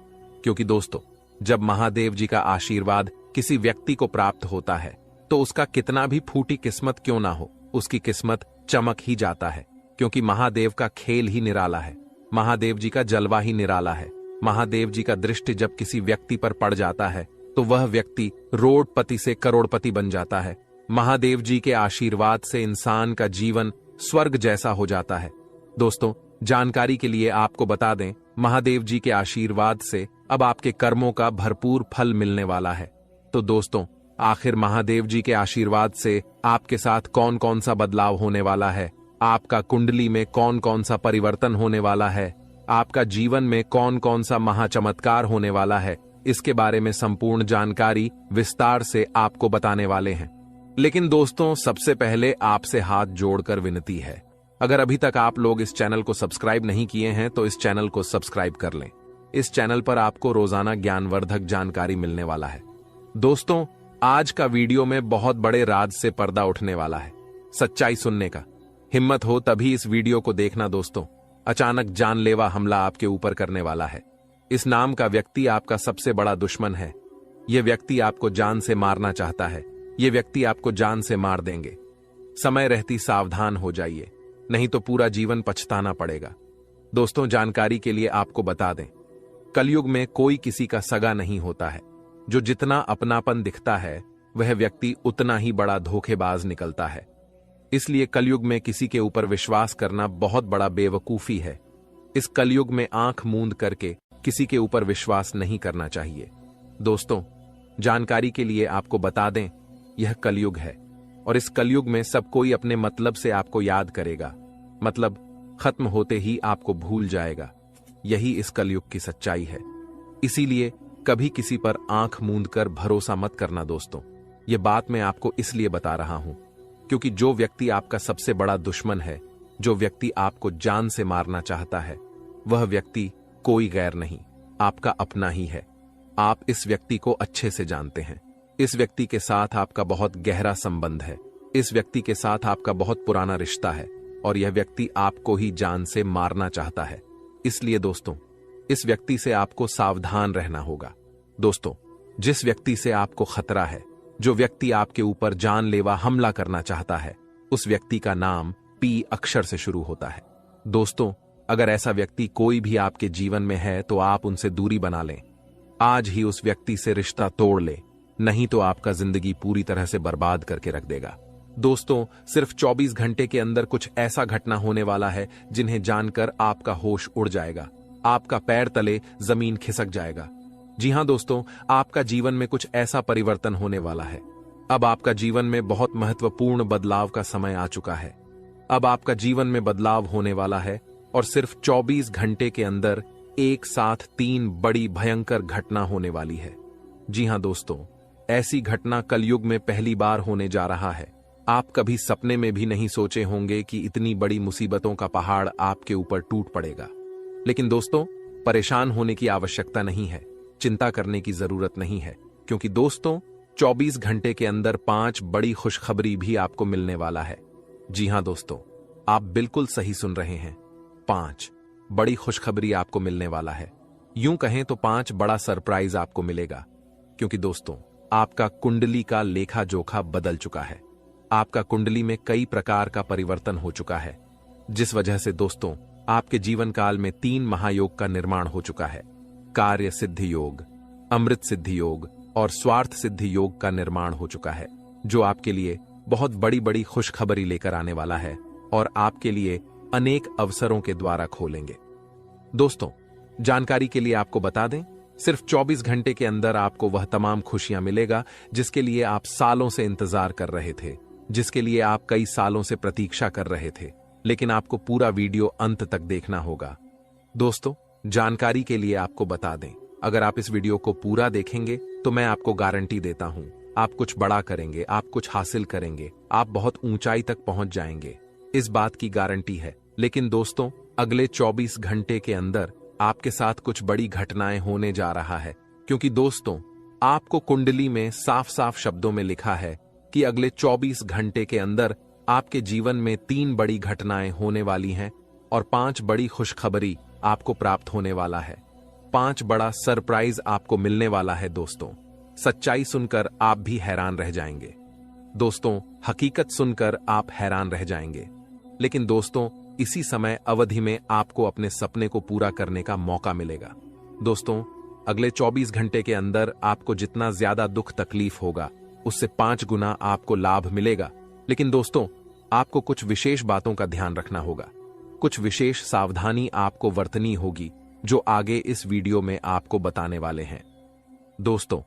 क्योंकि दोस्तों, जब महादेव जी का आशीर्वाद किसी व्यक्ति को प्राप्त होता है तो उसका कितना भी फूटी किस्मत क्यों ना हो, उसकी किस्मत चमक ही जाता है। क्योंकि महादेव का खेल ही निराला है, महादेव जी का जलवा ही निराला है। महादेव जी का दृष्टि जब किसी व्यक्ति पर पड़ जाता है तो वह व्यक्ति रोडपति से करोड़पति बन जाता है। महादेव जी के आशीर्वाद से इंसान का जीवन स्वर्ग जैसा हो जाता है। दोस्तों, जानकारी के लिए आपको बता दें, महादेव जी के आशीर्वाद से अब आपके कर्मों का भरपूर फल मिलने वाला है। तो दोस्तों, आखिर महादेव जी के आशीर्वाद से आपके साथ कौन कौन सा बदलाव होने वाला है, आपका कुंडली में कौन कौन सा परिवर्तन होने वाला है, आपका जीवन में कौन कौन सा महाचमत्कार होने वाला है, इसके बारे में संपूर्ण जानकारी विस्तार से आपको बताने वाले हैं। लेकिन दोस्तों, सबसे पहले आपसे हाथ जोड़कर विनती है, अगर अभी तक आप लोग इस चैनल को सब्सक्राइब नहीं किए हैं तो इस चैनल को सब्सक्राइब कर लें। इस चैनल पर आपको रोजाना ज्ञानवर्धक जानकारी मिलने वाला है। दोस्तों, आज का वीडियो में बहुत बड़े राज से पर्दा उठने वाला है, सच्चाई सुनने का। हिम्मत हो तभी इस वीडियो को देखना। दोस्तों, अचानक जानलेवा हमला आपके ऊपर करने वाला है। इस नाम का व्यक्ति आपका सबसे बड़ा दुश्मन है। यह व्यक्ति आपको जान से मारना चाहता है। यह व्यक्ति आपको जान से मार देंगे। समय रहती सावधान हो जाइए, नहीं तो पूरा जीवन पछताना पड़ेगा। दोस्तों, जानकारी के लिए आपको बता दें, कलयुग में कोई किसी का सगा नहीं होता है। जो जितना अपनापन दिखता है वह व्यक्ति उतना ही बड़ा धोखेबाज निकलता है। इसलिए कलयुग में किसी के ऊपर विश्वास करना बहुत बड़ा बेवकूफी है। इस कलयुग में आंख मूंद करके किसी के ऊपर विश्वास नहीं करना चाहिए। दोस्तों, जानकारी के लिए आपको बता दें, यह कलयुग है और इस कलयुग में सब कोई अपने मतलब से आपको याद करेगा, मतलब खत्म होते ही आपको भूल जाएगा। यही इस कलयुग की सच्चाई है। इसीलिए कभी किसी पर आंख मूंद कर भरोसा मत करना। दोस्तों, यह बात मैं आपको इसलिए बता रहा हूं क्योंकि जो व्यक्ति आपका सबसे बड़ा दुश्मन है, जो व्यक्ति आपको जान से मारना चाहता है, वह व्यक्ति कोई गैर नहीं, आपका अपना ही है। आप इस व्यक्ति को अच्छे से जानते हैं। इस व्यक्ति के साथ आपका बहुत गहरा संबंध है। इस व्यक्ति के साथ आपका बहुत पुराना रिश्ता है। और यह व्यक्ति आपको ही जान से मारना चाहता है। इसलिए दोस्तों, इस व्यक्ति से आपको सावधान रहना होगा। दोस्तों, जिस व्यक्ति से आपको खतरा है, जो व्यक्ति आपके ऊपर जानलेवा हमला करना चाहता है, उस व्यक्ति का नाम पी अक्षर से शुरू होता है। दोस्तों, अगर ऐसा व्यक्ति कोई भी आपके जीवन में है तो आप उनसे दूरी बना लें। आज ही उस व्यक्ति से रिश्ता तोड़ लें, नहीं तो आपका जिंदगी पूरी तरह से बर्बाद करके रख देगा। दोस्तों, सिर्फ 24 घंटे के अंदर कुछ ऐसा घटना होने वाला है जिन्हें जानकर आपका होश उड़ जाएगा, आपका पैर तले जमीन खिसक जाएगा। जी हां दोस्तों, आपका जीवन में कुछ ऐसा परिवर्तन होने वाला है। अब आपका जीवन में बहुत महत्वपूर्ण बदलाव का समय आ चुका है। अब आपका जीवन में बदलाव होने वाला है और सिर्फ 24 घंटे के अंदर एक साथ 3 बड़ी भयंकर घटना होने वाली है। जी हां दोस्तों, ऐसी घटना कलयुग में पहली बार होने जा रहा है। आप कभी सपने में भी नहीं सोचे होंगे कि इतनी बड़ी मुसीबतों का पहाड़ आपके ऊपर टूट पड़ेगा। लेकिन दोस्तों, परेशान होने की आवश्यकता नहीं है, चिंता करने की जरूरत नहीं है, क्योंकि दोस्तों 24 घंटे के अंदर 5 बड़ी खुशखबरी भी आपको मिलने वाला है। जी हां दोस्तों, आप बिल्कुल सही सुन रहे हैं। 5 बड़ी खुशखबरी आपको मिलने वाला है। यूं कहें तो 5 बड़ा सरप्राइज आपको मिलेगा, क्योंकि दोस्तों आपका कुंडली का लेखा जोखा बदल चुका है। आपका कुंडली में कई प्रकार का परिवर्तन हो चुका है, जिस वजह से दोस्तों आपके जीवन काल में 3 महायोग का निर्माण हो चुका है। कार्य सिद्धि योग, अमृत सिद्धि योग और स्वार्थ सिद्धि योग का निर्माण हो चुका है, जो आपके लिए बहुत बड़ी बड़ी खुशखबरी लेकर आने वाला है और आपके लिए अनेक अवसरों के द्वारा खोलेंगे। दोस्तों, जानकारी के लिए आपको बता दें, सिर्फ 24 घंटे के अंदर आपको वह तमाम खुशियां मिलेगा जिसके लिए आप सालों से इंतजार कर रहे थे, जिसके लिए आप कई सालों से प्रतीक्षा कर रहे थे। लेकिन आपको पूरा वीडियो अंत तक देखना होगा। दोस्तों, जानकारी के लिए आपको बता दें, अगर आप इस वीडियो को पूरा देखेंगे तो मैं आपको गारंटी देता हूं, आप कुछ बड़ा करेंगे, आप कुछ हासिल करेंगे, आप बहुत ऊंचाई तक पहुंच जाएंगे। इस बात की गारंटी है। लेकिन दोस्तों, अगले 24 घंटे के अंदर आपके साथ कुछ बड़ी घटनाएं होने जा रहा है, क्योंकि दोस्तों आपको कुंडली में साफ साफ शब्दों में लिखा है कि अगले 24 घंटे के अंदर आपके जीवन में 3 बड़ी घटनाएं होने वाली हैं और 5 बड़ी खुशखबरी आपको प्राप्त होने वाला है। 5 बड़ा सरप्राइज आपको मिलने वाला है। दोस्तों, सच्चाई सुनकर आप भी हैरान रह जाएंगे। दोस्तों, हकीकत सुनकर आप हैरान रह जाएंगे। लेकिन दोस्तों, इसी समय अवधि में आपको अपने सपने को पूरा करने का मौका मिलेगा। दोस्तों, अगले 24 घंटे के अंदर आपको जितना ज्यादा दुख तकलीफ होगा, उससे 5 गुना आपको लाभ मिलेगा। लेकिन दोस्तों, आपको कुछ विशेष बातों का ध्यान रखना होगा, कुछ विशेष सावधानी आपको बरतनी होगी, जो आगे इस वीडियो में आपको बताने वाले हैं। दोस्तों,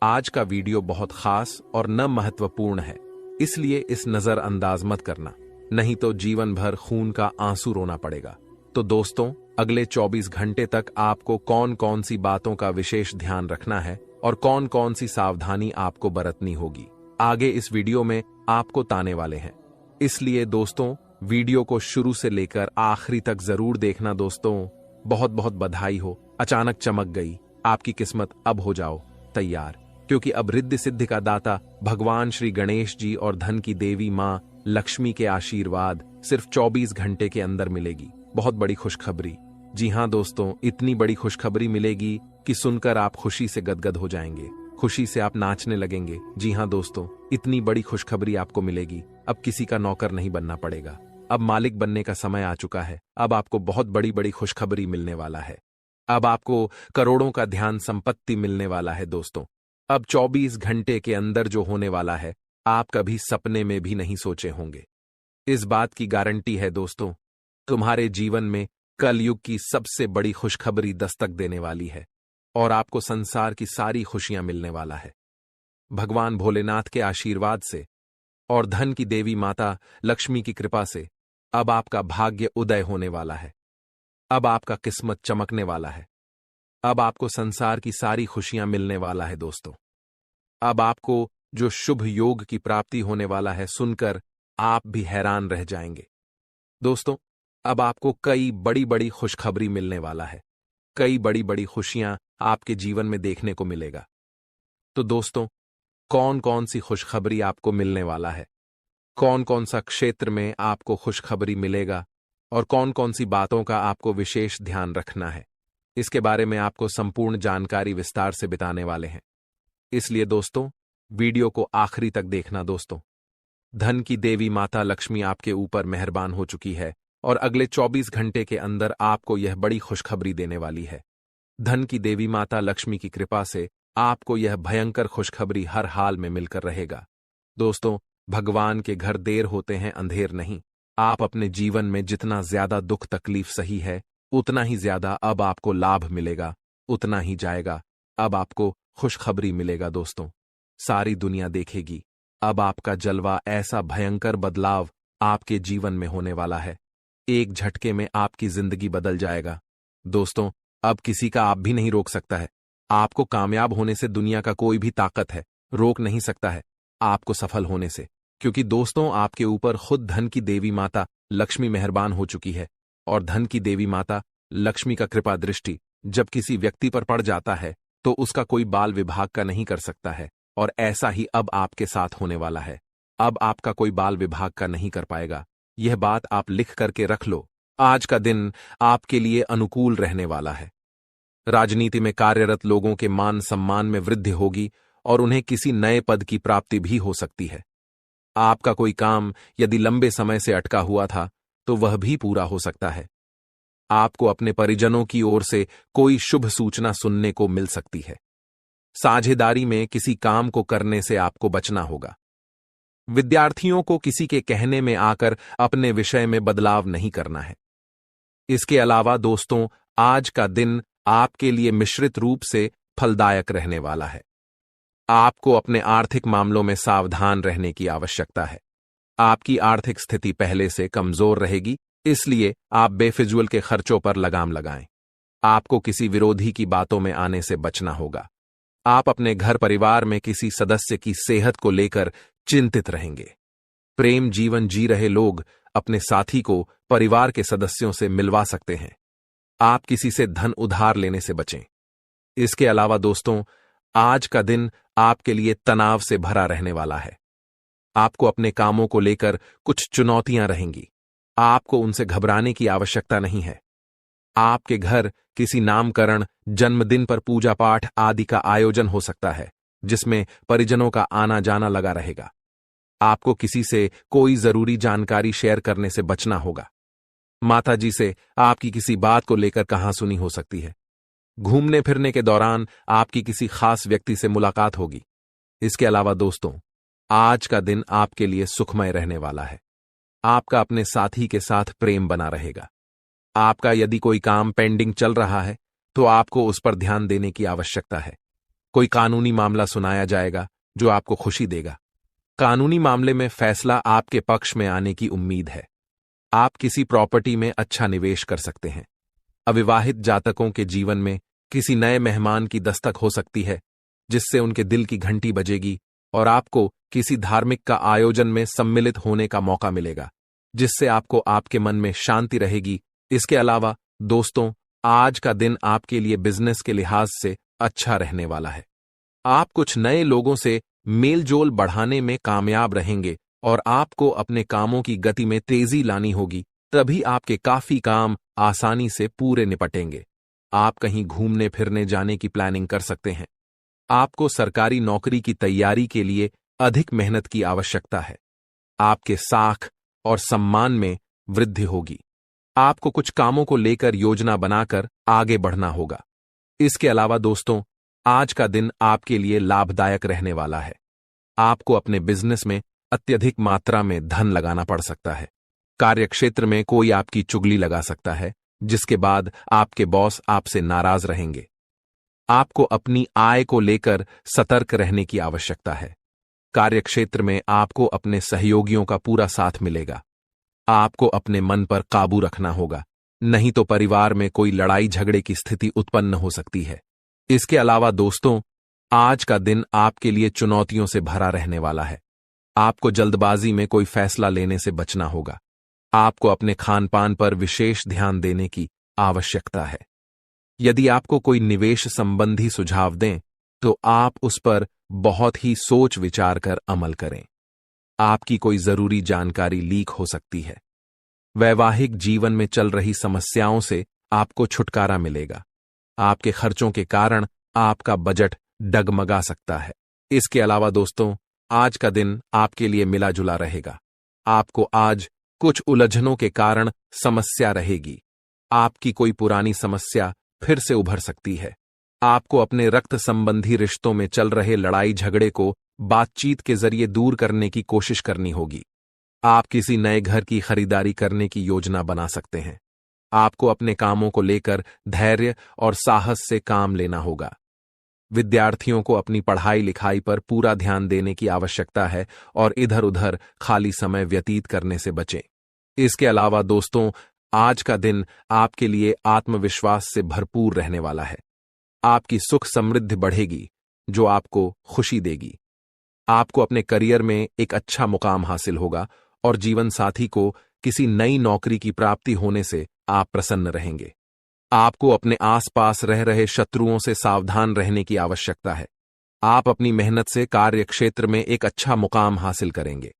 आज का वीडियो बहुत खास और न महत्वपूर्ण है, इसलिए इस नजरअंदाज मत करना, नहीं तो जीवन भर खून का आंसू रोना पड़ेगा। तो दोस्तों, अगले 24 घंटे तक आपको कौन कौन सी बातों का विशेष ध्यान रखना है और कौन कौन सी सावधानी आपको बरतनी होगी, आगे इस वीडियो में आपको ताने वाले हैं। इसलिए दोस्तों, वीडियो को शुरू से लेकर आखिरी तक जरूर देखना। दोस्तों, बहुत बहुत बधाई हो, अचानक चमक गई आपकी किस्मत। अब हो जाओ तैयार, क्योंकि अब रिद्धि सिद्धि का दाता भगवान श्री गणेश जी और धन की देवी मां लक्ष्मी के आशीर्वाद सिर्फ 24 घंटे के अंदर मिलेगी। बहुत बड़ी खुशखबरी। जी हां दोस्तों, इतनी बड़ी खुशखबरी मिलेगी कि सुनकर आप खुशी से गदगद हो जाएंगे, खुशी से आप नाचने लगेंगे। जी हां दोस्तों, इतनी बड़ी खुशखबरी आपको मिलेगी। अब किसी का नौकर नहीं बनना पड़ेगा, अब मालिक बनने का समय आ चुका है। अब आपको बहुत बड़ी बड़ी खुशखबरी मिलने वाला है। अब आपको करोड़ों का ध्यान संपत्ति मिलने वाला है। दोस्तों, अब 24 घंटे के अंदर जो होने वाला है, आप कभी सपने में भी नहीं सोचे होंगे। इस बात की गारंटी है दोस्तों, तुम्हारे जीवन में कलयुग की सबसे बड़ी खुशखबरी दस्तक देने वाली है और आपको संसार की सारी खुशियां मिलने वाला है। भगवान भोलेनाथ के आशीर्वाद से और धन की देवी माता लक्ष्मी की कृपा से अब आपका भाग्य उदय होने वाला है। अब आपका किस्मत चमकने वाला है। अब आपको संसार की सारी खुशियां मिलने वाला है। दोस्तों, अब आपको जो शुभ योग की प्राप्ति होने वाला है, सुनकर आप भी हैरान रह जाएंगे। दोस्तों, अब आपको कई बड़ी बड़ी खुशखबरी मिलने वाला है, कई बड़ी बड़ी खुशियां आपके जीवन में देखने को मिलेगा। तो दोस्तों, कौन कौन सी खुशखबरी आपको मिलने वाला है, कौन कौन सा क्षेत्र में आपको खुशखबरी मिलेगा और कौन कौन सी बातों का आपको विशेष ध्यान रखना है, इसके बारे में आपको संपूर्ण जानकारी विस्तार से बताने वाले हैं। इसलिए दोस्तों, वीडियो को आखिरी तक देखना। दोस्तों, धन की देवी माता लक्ष्मी आपके ऊपर मेहरबान हो चुकी है और अगले 24 घंटे के अंदर आपको यह बड़ी खुशखबरी देने वाली है। धन की देवी माता लक्ष्मी की कृपा से आपको यह भयंकर खुशखबरी हर हाल में मिलकर रहेगा। दोस्तों, भगवान के घर देर होते हैं, अंधेर नहीं। आप अपने जीवन में जितना ज्यादा दुख तकलीफ सही है, उतना ही ज्यादा अब आपको लाभ मिलेगा, उतना ही जाएगा, अब आपको खुशखबरी मिलेगा। दोस्तों, सारी दुनिया देखेगी, अब आपका जलवा, ऐसा भयंकर बदलाव आपके जीवन में होने वाला है। एक झटके में आपकी जिंदगी बदल जाएगा। दोस्तों, अब किसी का आप भी नहीं रोक सकता है। आपको कामयाब होने से दुनिया का कोई भी ताकत है रोक नहीं सकता है आपको सफल होने से, क्योंकि दोस्तों, आपके ऊपर खुद धन की देवी माता लक्ष्मी मेहरबान हो चुकी है। और धन की देवी माता लक्ष्मी का कृपा दृष्टि जब किसी व्यक्ति पर पड़ जाता है तो उसका कोई बाल विभाग का नहीं कर सकता है, और ऐसा ही अब आपके साथ होने वाला है। अब आपका कोई बाल विभाग का नहीं कर पाएगा। यह बात आप लिख करके रख लो। आज का दिन आपके लिए अनुकूल रहने वाला है। राजनीति में कार्यरत लोगों के मान सम्मान में वृद्धि होगी और उन्हें किसी नए पद की प्राप्ति भी हो सकती है। आपका कोई काम यदि लंबे समय से अटका हुआ था तो वह भी पूरा हो सकता है। आपको अपने परिजनों की ओर से कोई शुभ सूचना सुनने को मिल सकती है। साझेदारी में किसी काम को करने से आपको बचना होगा। विद्यार्थियों को किसी के कहने में आकर अपने विषय में बदलाव नहीं करना है। इसके अलावा दोस्तों, आज का दिन आपके लिए मिश्रित रूप से फलदायक रहने वाला है। आपको अपने आर्थिक मामलों में सावधान रहने की आवश्यकता है। आपकी आर्थिक स्थिति पहले से कमजोर रहेगी, इसलिए आप बेफिजूल के खर्चों पर लगाम लगाएं। आपको किसी विरोधी की बातों में आने से बचना होगा। आप अपने घर परिवार में किसी सदस्य की सेहत को लेकर चिंतित रहेंगे। प्रेम जीवन जी रहे लोग अपने साथी को परिवार के सदस्यों से मिलवा सकते हैं। आप किसी से धन उधार लेने से बचें। इसके अलावा दोस्तों, आज का दिन आपके लिए तनाव से भरा रहने वाला है। आपको अपने कामों को लेकर कुछ चुनौतियां रहेंगी। आपको उनसे घबराने की आवश्यकता नहीं है। आपके घर किसी नामकरण, जन्मदिन पर पूजा पाठ आदि का आयोजन हो सकता है, जिसमें परिजनों का आना जाना लगा रहेगा। आपको किसी से कोई जरूरी जानकारी शेयर करने से बचना होगा। माताजी से आपकी किसी बात को लेकर कहासुनी हो सकती है। घूमने फिरने के दौरान आपकी किसी खास व्यक्ति से मुलाकात होगी। इसके अलावा दोस्तों, आज का दिन आपके लिए सुखमय रहने वाला है। आपका अपने साथी के साथ प्रेम बना रहेगा। आपका यदि कोई काम पेंडिंग चल रहा है तो आपको उस पर ध्यान देने की आवश्यकता है। कोई कानूनी मामला सुनाया जाएगा जो आपको खुशी देगा। कानूनी मामले में फैसला आपके पक्ष में आने की उम्मीद है। आप किसी प्रॉपर्टी में अच्छा निवेश कर सकते हैं। अविवाहित जातकों के जीवन में किसी नए मेहमान की दस्तक हो सकती है, जिससे उनके दिल की घंटी बजेगी और आपको किसी धार्मिक का आयोजन में सम्मिलित होने का मौका मिलेगा, जिससे आपको आपके मन में शांति रहेगी। इसके अलावा दोस्तों, आज का दिन आपके लिए बिजनेस के लिहाज से अच्छा रहने वाला है। आप कुछ नए लोगों से मेलजोल बढ़ाने में कामयाब रहेंगे और आपको अपने कामों की गति में तेजी लानी होगी, तभी आपके काफी काम आसानी से पूरे निपटेंगे। आप कहीं घूमने फिरने जाने की प्लानिंग कर सकते हैं। आपको सरकारी नौकरी की तैयारी के लिए अधिक मेहनत की आवश्यकता है। आपके साख और सम्मान में वृद्धि होगी। आपको कुछ कामों को लेकर योजना बनाकर आगे बढ़ना होगा। इसके अलावा दोस्तों, आज का दिन आपके लिए लाभदायक रहने वाला है। आपको अपने बिजनेस में अत्यधिक मात्रा में धन लगाना पड़ सकता है। कार्यक्षेत्र में कोई आपकी चुगली लगा सकता है, जिसके बाद आपके बॉस आपसे नाराज रहेंगे। आपको अपनी आय को लेकर सतर्क रहने की आवश्यकता है। कार्यक्षेत्र में आपको अपने सहयोगियों का पूरा साथ मिलेगा। आपको अपने मन पर काबू रखना होगा, नहीं तो परिवार में कोई लड़ाई झगड़े की स्थिति उत्पन्न हो सकती है। इसके अलावा दोस्तों, आज का दिन आपके लिए चुनौतियों से भरा रहने वाला है। आपको जल्दबाजी में कोई फैसला लेने से बचना होगा। आपको अपने खान पान पर विशेष ध्यान देने की आवश्यकता है। यदि आपको कोई निवेश संबंधी सुझाव दें तो आप उस पर बहुत ही सोच विचार कर अमल करें। आपकी कोई जरूरी जानकारी लीक हो सकती है। वैवाहिक जीवन में चल रही समस्याओं से आपको छुटकारा मिलेगा। आपके खर्चों के कारण आपका बजट डगमगा सकता है। इसके अलावा दोस्तों, आज का दिन आपके लिए मिला जुला रहेगा। आपको आज कुछ उलझनों के कारण समस्या रहेगी। आपकी कोई पुरानी समस्या फिर से उभर सकती है। आपको अपने रक्त संबंधी रिश्तों में चल रहे लड़ाई झगड़े को बातचीत के जरिए दूर करने की कोशिश करनी होगी। आप किसी नए घर की खरीदारी करने की योजना बना सकते हैं। आपको अपने कामों को लेकर धैर्य और साहस से काम लेना होगा। विद्यार्थियों को अपनी पढ़ाई लिखाई पर पूरा ध्यान देने की आवश्यकता है और इधर उधर खाली समय व्यतीत करने से बचें। इसके अलावा दोस्तों, आज का दिन आपके लिए आत्मविश्वास से भरपूर रहने वाला है। आपकी सुख समृद्धि बढ़ेगी जो आपको खुशी देगी। आपको अपने करियर में एक अच्छा मुकाम हासिल होगा और जीवन साथी को किसी नई नौकरी की प्राप्ति होने से आप प्रसन्न रहेंगे। आपको अपने आसपास रह रहे शत्रुओं से सावधान रहने की आवश्यकता है। आप अपनी मेहनत से कार्य क्षेत्र में एक अच्छा मुकाम हासिल करेंगे।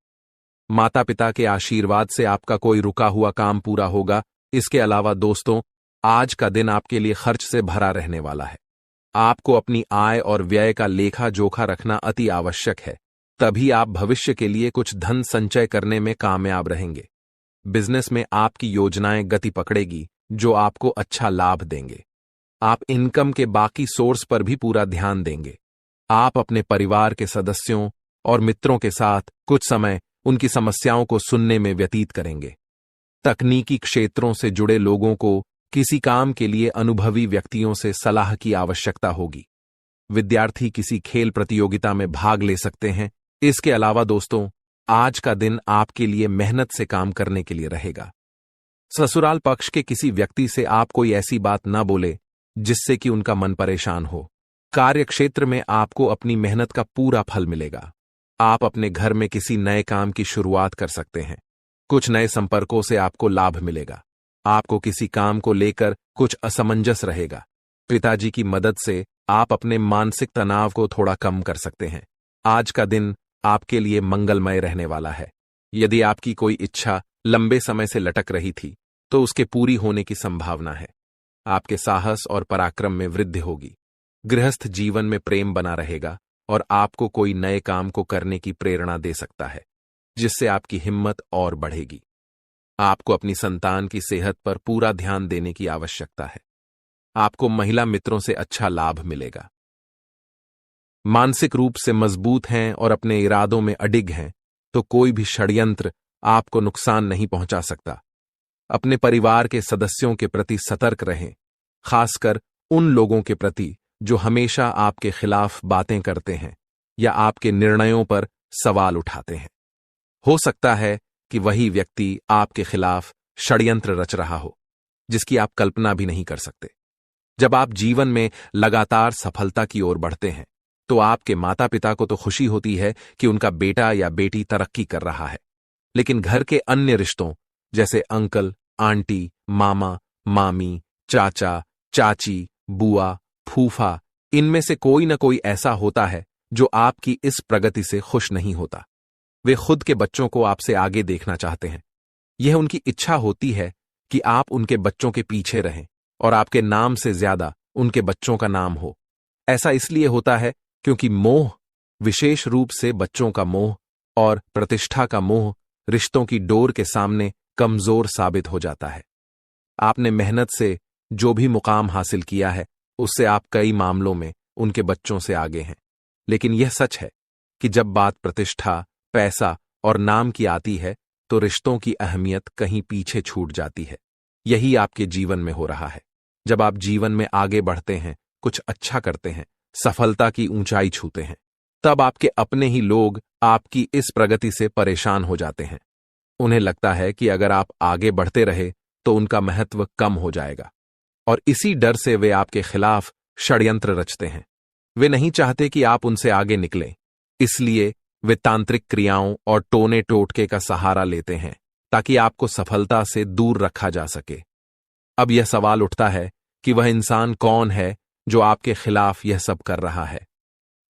माता पिता के आशीर्वाद से आपका कोई रुका हुआ काम पूरा होगा। इसके अलावा दोस्तों, आज का दिन आपके लिए खर्च से भरा रहने वाला है। आपको अपनी आय और व्यय का लेखा जोखा रखना अति आवश्यक है, तभी आप भविष्य के लिए कुछ धन संचय करने में कामयाब रहेंगे। बिजनेस में आपकी योजनाएं गति पकड़ेगी जो आपको अच्छा लाभ देंगे। आप इनकम के बाकी सोर्स पर भी पूरा ध्यान देंगे। आप अपने परिवार के सदस्यों और मित्रों के साथ कुछ समय उनकी समस्याओं को सुनने में व्यतीत करेंगे। तकनीकी क्षेत्रों से जुड़े लोगों को किसी काम के लिए अनुभवी व्यक्तियों से सलाह की आवश्यकता होगी। विद्यार्थी किसी खेल प्रतियोगिता में भाग ले सकते हैं। इसके अलावा दोस्तों, आज का दिन आपके लिए मेहनत से काम करने के लिए रहेगा। ससुराल पक्ष के किसी व्यक्ति से आप कोई ऐसी बात न बोले जिससे कि उनका मन परेशान हो। कार्य क्षेत्र में आपको अपनी मेहनत का पूरा फल मिलेगा। आप अपने घर में किसी नए काम की शुरुआत कर सकते हैं। कुछ नए संपर्कों से आपको लाभ मिलेगा। आपको किसी काम को लेकर कुछ असमंजस रहेगा। पिताजी की मदद से आप अपने मानसिक तनाव को थोड़ा कम कर सकते हैं। आज का दिन आपके लिए मंगलमय रहने वाला है। यदि आपकी कोई इच्छा लंबे समय से लटक रही थी तो उसके पूरी होने की संभावना है। आपके साहस और पराक्रम में वृद्धि होगी। गृहस्थ जीवन में प्रेम बना रहेगा और आपको कोई नए काम को करने की प्रेरणा दे सकता है, जिससे आपकी हिम्मत और बढ़ेगी। आपको अपनी संतान की सेहत पर पूरा ध्यान देने की आवश्यकता है। आपको महिला मित्रों से अच्छा लाभ मिलेगा। मानसिक रूप से मजबूत हैं और अपने इरादों में अडिग हैं तो कोई भी षड्यंत्र आपको नुकसान नहीं पहुंचा सकता। अपने परिवार के सदस्यों के प्रति सतर्क रहें, खासकर उन लोगों के प्रति जो हमेशा आपके खिलाफ बातें करते हैं या आपके निर्णयों पर सवाल उठाते हैं। हो सकता है कि वही व्यक्ति आपके खिलाफ षड्यंत्र रच रहा हो जिसकी आप कल्पना भी नहीं कर सकते। जब आप जीवन में लगातार सफलता की ओर बढ़ते हैं तो आपके माता पिता को तो खुशी होती है कि उनका बेटा या बेटी तरक्की कर रहा है, लेकिन घर के अन्य रिश्तों जैसे अंकल, आंटी, मामा, मामी, चाचा, चाची, बुआ, फूफा, इनमें से कोई न कोई ऐसा होता है जो आपकी इस प्रगति से खुश नहीं होता। वे खुद के बच्चों को आपसे आगे देखना चाहते हैं। यह उनकी इच्छा होती है कि आप उनके बच्चों के पीछे रहें और आपके नाम से ज्यादा उनके बच्चों का नाम हो। ऐसा इसलिए होता है क्योंकि मोह, विशेष रूप से बच्चों का मोह और प्रतिष्ठा का मोह, रिश्तों की डोर के सामने कमजोर साबित हो जाता है। आपने मेहनत से जो भी मुकाम हासिल किया है उससे आप कई मामलों में उनके बच्चों से आगे हैं, लेकिन यह सच है कि जब बात प्रतिष्ठा, पैसा और नाम की आती है तो रिश्तों की अहमियत कहीं पीछे छूट जाती है। यही आपके जीवन में हो रहा है। जब आप जीवन में आगे बढ़ते हैं, कुछ अच्छा करते हैं, सफलता की ऊंचाई छूते हैं, तब आपके अपने ही लोग आपकी इस प्रगति से परेशान हो जाते हैं। उन्हें लगता है कि अगर आप आगे बढ़ते रहे तो उनका महत्व कम हो जाएगा और इसी डर से वे आपके खिलाफ षड्यंत्र रचते हैं। वे नहीं चाहते कि आप उनसे आगे निकलें, इसलिए वे तांत्रिक क्रियाओं और टोने टोटके का सहारा लेते हैं ताकि आपको सफलता से दूर रखा जा सके। अब यह सवाल उठता है कि वह इंसान कौन है जो आपके खिलाफ यह सब कर रहा है।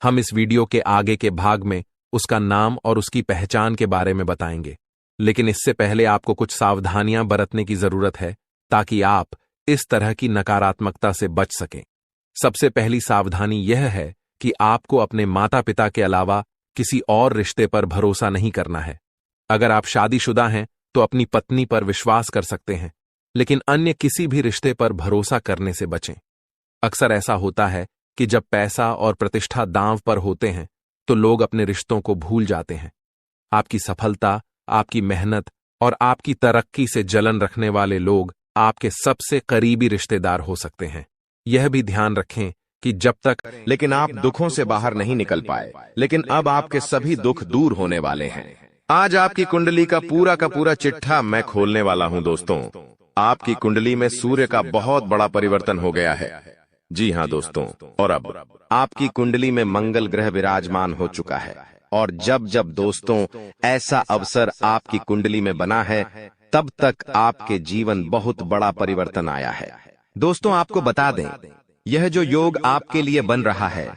हम इस वीडियो के आगे के भाग में उसका नाम और उसकी पहचान के बारे में बताएंगे। लेकिन इससे पहले आपको कुछ सावधानियां बरतने की जरूरत है ताकि आप इस तरह की नकारात्मकता से बच सकें। सबसे पहली सावधानी यह है कि आपको अपने माता पिता के अलावा किसी और रिश्ते पर भरोसा नहीं करना है। अगर आप शादीशुदा हैं तो अपनी पत्नी पर विश्वास कर सकते हैं, लेकिन अन्य किसी भी रिश्ते पर भरोसा करने से बचें। अक्सर ऐसा होता है कि जब पैसा और प्रतिष्ठा दांव पर होते हैं तो लोग अपने रिश्तों को भूल जाते हैं। आपकी सफलता, आपकी मेहनत और आपकी तरक्की से जलन रखने वाले लोग आपके सबसे करीबी रिश्तेदार हो सकते हैं। यह भी ध्यान रखें कि जब तक लेकिन आप दुखों से बाहर नहीं निकल पाए, लेकिन अब आपके सभी दुख दूर होने वाले हैं। आज आपकी कुंडली का पूरा चिट्ठा मैं खोलने वाला हूं दोस्तों। आपकी कुंडली में सूर्य का बहुत बड़ा परिवर्तन हो गया है। जी हां दोस्तों, और अब आपकी कुंडली में मंगल ग्रह विराजमान हो चुका है। और जब जब दोस्तों ऐसा अवसर आपकी कुंडली में बना है, तब तक आपके जीवन बहुत बड़ा परिवर्तन आया है। दोस्तों आपको बता दें, यह जो योग आपके लिए बन रहा है,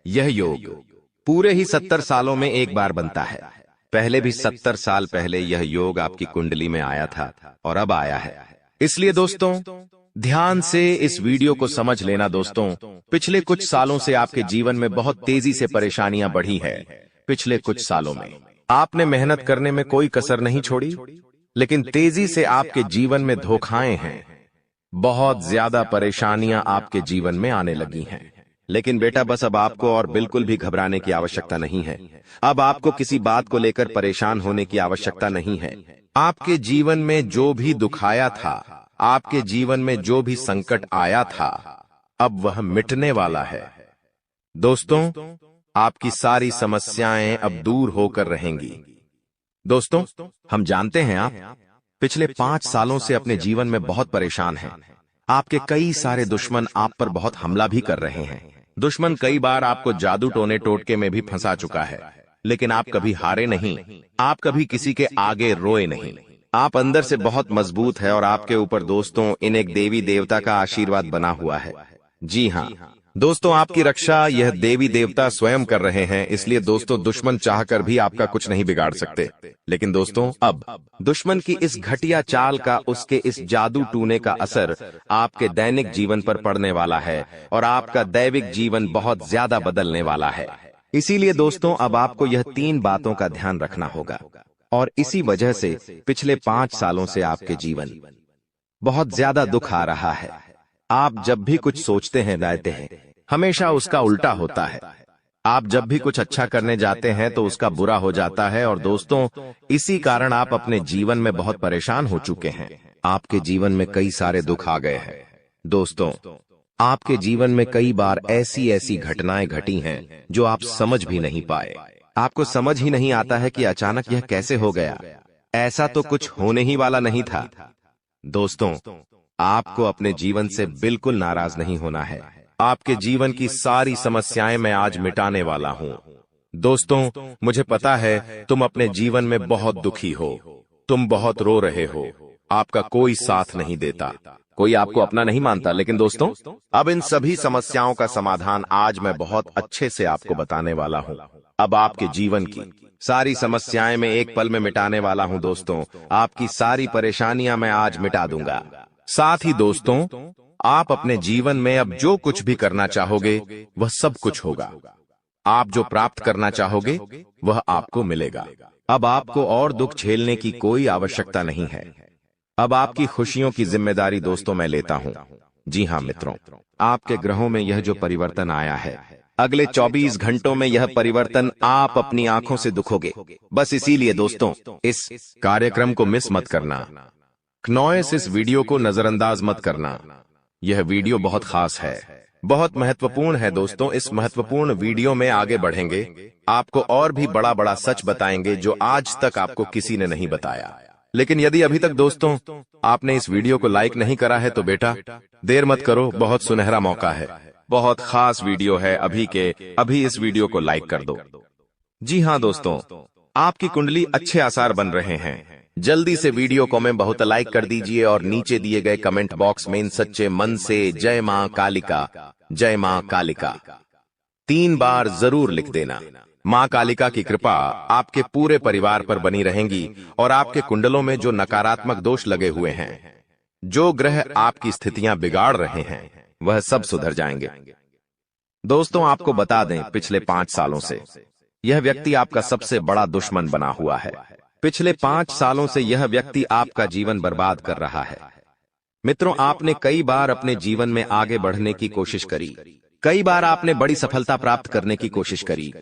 यह योग पूरे ही 70 सालों में एक बार बनता है। पहले भी 70 साल पहले यह योग आपकी कुंडली में आया था और अब आया है। इसलिए दोस्तों ध्यान से इस वीडियो को समझ लेना दोस्तों। पिछले कुछ सालों से आपके जीवन में बहुत तेजी से परेशानियां बढ़ी है। पिछले कुछ सालों में आपने मेहनत करने में कोई कसर नहीं छोड़ी, लेकिन तेजी से आपके जीवन में धोखाएं हैं। बहुत ज्यादा परेशानियां आपके जीवन में आने लगी हैं। लेकिन बेटा बस अब आपको और बिल्कुल भी घबराने की आवश्यकता नहीं है। अब आपको किसी बात को लेकर परेशान होने की आवश्यकता नहीं है। आपके जीवन में जो भी दुख आया था, आपके जीवन में जो भी संकट आया था, अब वह मिटने वाला है। दोस्तों आपकी सारी समस्याएं अब दूर होकर रहेंगी। दोस्तों हम जानते हैं आप पिछले 5 सालों से अपने जीवन में बहुत परेशान हैं। आपके कई सारे दुश्मन आप पर बहुत हमला भी कर रहे हैं। दुश्मन कई बार आपको जादू टोने टोटके में भी फंसा चुका है, लेकिन आप कभी हारे नहीं। आप कभी किसी के आगे रोए नहीं। आप अंदर से बहुत मजबूत है और आपके ऊपर दोस्तों इन एक देवी देवता का आशीर्वाद बना हुआ है। जी हाँ दोस्तों, आपकी रक्षा यह देवी देवता स्वयं कर रहे हैं। इसलिए दोस्तों दुश्मन चाहकर भी आपका कुछ नहीं बिगाड़ सकते। लेकिन दोस्तों अब दुश्मन की इस घटिया चाल का, उसके इस जादू टूने का असर आपके दैनिक जीवन पर पड़ने वाला है और आपका दैविक जीवन बहुत ज्यादा बदलने वाला है। इसीलिए दोस्तों अब आपको यह 3 बातों का ध्यान रखना होगा। और इसी वजह से पिछले 5 सालों से आपके जीवन बहुत ज्यादा दुख आ रहा है। आप जब भी कुछ सोचते हैं, रहते हैं, हमेशा उसका उल्टा होता है। आप जब भी कुछ अच्छा करने जाते हैं तो उसका बुरा हो जाता है। और दोस्तों इसी कारण आप अपने जीवन में बहुत परेशान हो चुके हैं। आपके जीवन में कई सारे दुख आ गए हैं। दोस्तों आपके जीवन में कई बार ऐसी ऐसी घटनाएं घटी हैं जो आप समझ भी नहीं पाए। आपको समझ ही नहीं आता है कि अचानक यह कैसे हो गया। ऐसा तो कुछ होने ही वाला नहीं था। दोस्तों आपको अपने जीवन से बिल्कुल नाराज नहीं होना है। आपके जीवन की सारी समस्याएं मैं आज मिटाने वाला हूं। दोस्तों मुझे पता है तुम अपने जीवन में बहुत दुखी हो, तुम बहुत रो रहे हो, आपका कोई साथ नहीं देता, कोई आपको अपना नहीं मानता। लेकिन दोस्तों अब इन सभी समस्याओं का समाधान आज मैं बहुत अच्छे से आपको बताने वाला हूं। अब आपके जीवन की सारी समस्याएं मैं एक पल में मिटाने वाला हूं। दोस्तों आपकी सारी परेशानियां मैं आज मिटा दूंगा। साथ ही दोस्तों आप अपने जीवन में अब जो कुछ भी करना चाहोगे वह सब कुछ होगा। आप जो प्राप्त करना चाहोगे वह आपको मिलेगा। अब आपको और दुख झेलने की कोई आवश्यकता नहीं है। अब आपकी खुशियों की जिम्मेदारी दोस्तों मैं लेता हूं। जी हां मित्रों, आपके ग्रहों में यह जो परिवर्तन आया है, अगले 24 घंटों में यह परिवर्तन आप अपनी आंखों से दिखोगे। बस इसीलिए दोस्तों इस कार्यक्रम को मिस मत करना। क्नॉयस इस वीडियो को नजरअंदाज मत करना। यह वीडियो बहुत खास है, बहुत महत्वपूर्ण है। दोस्तों इस महत्वपूर्ण वीडियो में आगे बढ़ेंगे, आपको और भी बड़ा बड़ा सच बताएंगे जो आज तक आपको किसी ने नहीं बताया। लेकिन यदि अभी तक दोस्तों आपने इस वीडियो को लाइक नहीं करा है तो बेटा देर मत करो, बहुत सुनहरा मौका है, बहुत खास वीडियो है। अभी इस वीडियो को लाइक कर दो। जी हां दोस्तों, आपकी कुंडली अच्छे आसार बन रहे हैं। जल्दी से वीडियो को में बहुत लाइक कर दीजिए और नीचे दिए गए कमेंट बॉक्स में इन सच्चे मन से जय मां कालिका, जय मां कालिका 3 बार जरूर लिख देना। माँ कालिका की कृपा आपके पूरे परिवार पर बनी रहेंगी और आपके कुंडलों में जो नकारात्मक दोष लगे हुए हैं, जो ग्रह आपकी स्थितियां बिगाड़ रहे हैं, वह सब सुधर जाएंगे। दोस्तों, आपको बता दें, पिछले 5 सालों से यह व्यक्ति आपका सबसे बड़ा दुश्मन बना हुआ है। पिछले 5 सालों से यह व्यक्ति आपका जीवन बर्बाद कर रहा है। मित्रों, आपने कई बार अपने जीवन में आगे बढ़ने की कोशिश करी, कई बार आपने बड़ी सफलता प्राप्त करने की कोशिश करी,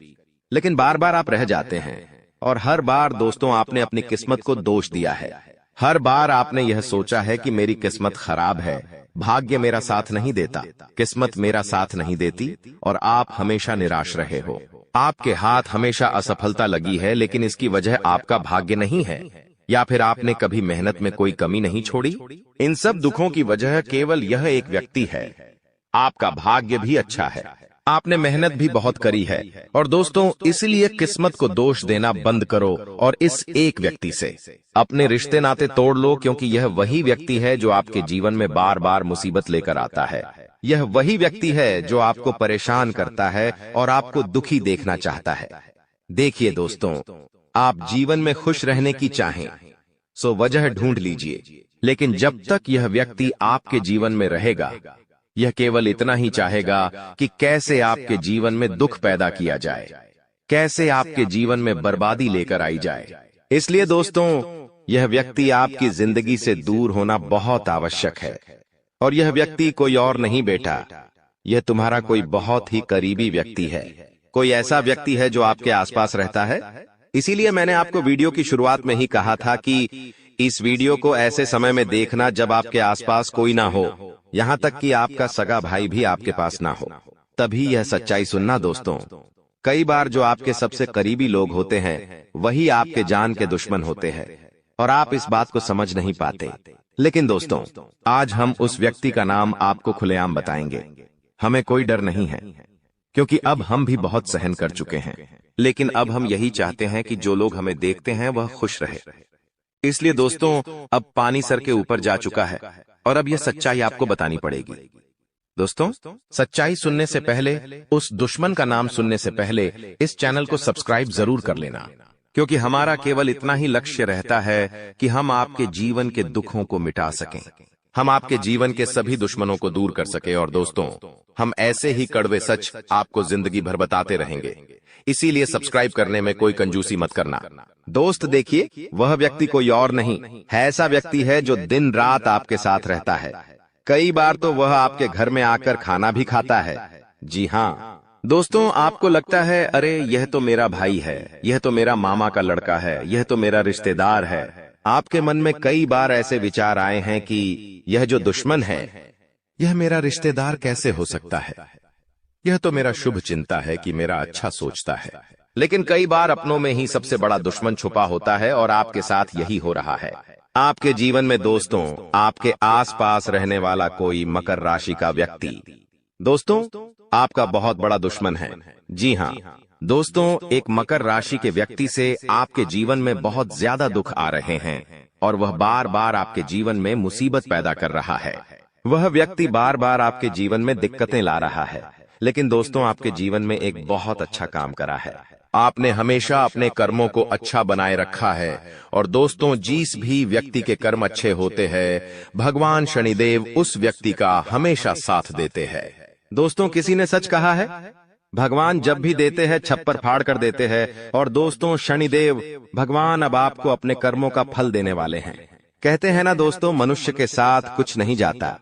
लेकिन बार बार आप रह जाते हैं। और हर बार दोस्तों आपने अपनी किस्मत को दोष दिया है। हर बार आपने यह सोचा है कि मेरी किस्मत खराब है, भाग्य मेरा साथ नहीं देता, किस्मत मेरा साथ नहीं देती, और आप हमेशा निराश रहे हो। आपके हाथ हमेशा असफलता लगी है, लेकिन इसकी वजह आपका भाग्य नहीं है, या फिर आपने कभी मेहनत में कोई कमी नहीं छोड़ी। इन सब दुखों की वजह केवल यह एक व्यक्ति है। आपका भाग्य भी अच्छा है, आपने मेहनत भी बहुत करी है। और दोस्तों, इसलिए किस्मत को दोष देना बंद करो और इस एक व्यक्ति से अपने रिश्ते नाते तोड़ लो, क्योंकि यह वही व्यक्ति है जो आपके जीवन में बार बार मुसीबत लेकर आता है। यह वही व्यक्ति है जो आपको परेशान करता है और आपको दुखी देखना चाहता है। देखिए दोस्तों, आप जीवन में खुश रहने की चाहें सो वजह ढूंढ लीजिए, लेकिन जब तक यह व्यक्ति आपके जीवन में रहेगा, यह केवल इतना ही चाहेगा कि कैसे आपके जीवन में दुख पैदा किया जाए, कैसे आपके जीवन में बर्बादी लेकर आई जाए। इसलिए दोस्तों, यह व्यक्ति आपकी जिंदगी से दूर होना बहुत आवश्यक है। और यह व्यक्ति कोई और नहीं बेटा, यह तुम्हारा कोई बहुत ही करीबी व्यक्ति है, कोई ऐसा व्यक्ति है जो आपके आसपास रहता है। इसीलिए मैंने आपको वीडियो की शुरुआत में ही कहा था कि इस वीडियो को ऐसे समय में देखना जब आपके आसपास कोई ना हो, यहाँ तक कि आपका सगा भाई भी आपके पास ना हो, तभी यह सच्चाई सुनना। दोस्तों, कई बार जो आपके सबसे करीबी लोग होते हैं वही आपके जान के दुश्मन होते हैं, और आप इस बात को समझ नहीं पाते। लेकिन दोस्तों, आज हम उस व्यक्ति का नाम आपको खुलेआम बताएंगे। हमें कोई डर नहीं है, क्योंकि अब हम भी बहुत सहन कर चुके हैं। लेकिन अब हम यही चाहते हैं कि जो लोग हमें देखते हैं वह खुश रहे। इसलिए दोस्तों, अब पानी सर के ऊपर जा चुका है और अब यह सच्चाई आपको बतानी पड़ेगी। दोस्तों, सच्चाई सुनने से पहले, उस दुश्मन का नाम सुनने से पहले इस चैनल को सब्सक्राइब जरूर कर लेना, क्योंकि हमारा केवल इतना ही लक्ष्य रहता है कि हम आपके जीवन के दुखों को मिटा सकें, हम आपके जीवन के सभी दुश्मनों को दूर कर सके। और दोस्तों, हम ऐसे ही कड़वे सच आपको जिंदगी भर बताते रहेंगे। इसीलिए सब्सक्राइब करने में कोई कंजूसी मत करना। दोस्त देखिए, वह व्यक्ति कोई और नहीं है, ऐसा व्यक्ति है जो दिन रात आपके साथ रहता है। कई बार तो वह आपके घर में आकर खाना भी खाता है। जी हाँ दोस्तों, आपको लगता है अरे यह तो मेरा भाई है, यह तो मेरा मामा का लड़का है, यह तो मेरा रिश्तेदार है। आपके मन में कई बार ऐसे विचार आए हैं कि यह जो दुश्मन है, यह मेरा रिश्तेदार कैसे हो सकता है, यह तो मेरा शुभ चिंता है कि मेरा अच्छा सोचता है। लेकिन कई बार अपनों में ही सबसे बड़ा दुश्मन छुपा होता है, और आपके साथ यही हो रहा है। आपके जीवन में दोस्तों, आपके आसपास रहने वाला कोई मकर राशि का व्यक्ति दोस्तों आपका बहुत बड़ा दुश्मन है। जी हाँ दोस्तों, एक मकर राशि के व्यक्ति से आपके जीवन में बहुत ज्यादा दुख आ रहे हैं, और वह बार बार आपके जीवन में मुसीबत पैदा कर रहा है। वह व्यक्ति बार बार आपके जीवन में दिक्कतें ला रहा है। लेकिन दोस्तों, आपके जीवन में एक बहुत अच्छा काम करा है। आपने हमेशा अपने कर्मों को अच्छा बनाए रखा है। और दोस्तों, जिस भी व्यक्ति के कर्म अच्छे होते हैं, भगवान शनिदेव उस व्यक्ति का हमेशा साथ देते हैं। दोस्तों, किसी ने सच कहा है, भगवान जब भी देते हैं छप्पर फाड़ कर देते हैं। और दोस्तों, शनिदेव भगवान अब आपको अपने कर्मों का फल देने वाले हैं। कहते हैं ना दोस्तों, मनुष्य के साथ कुछ नहीं जाता,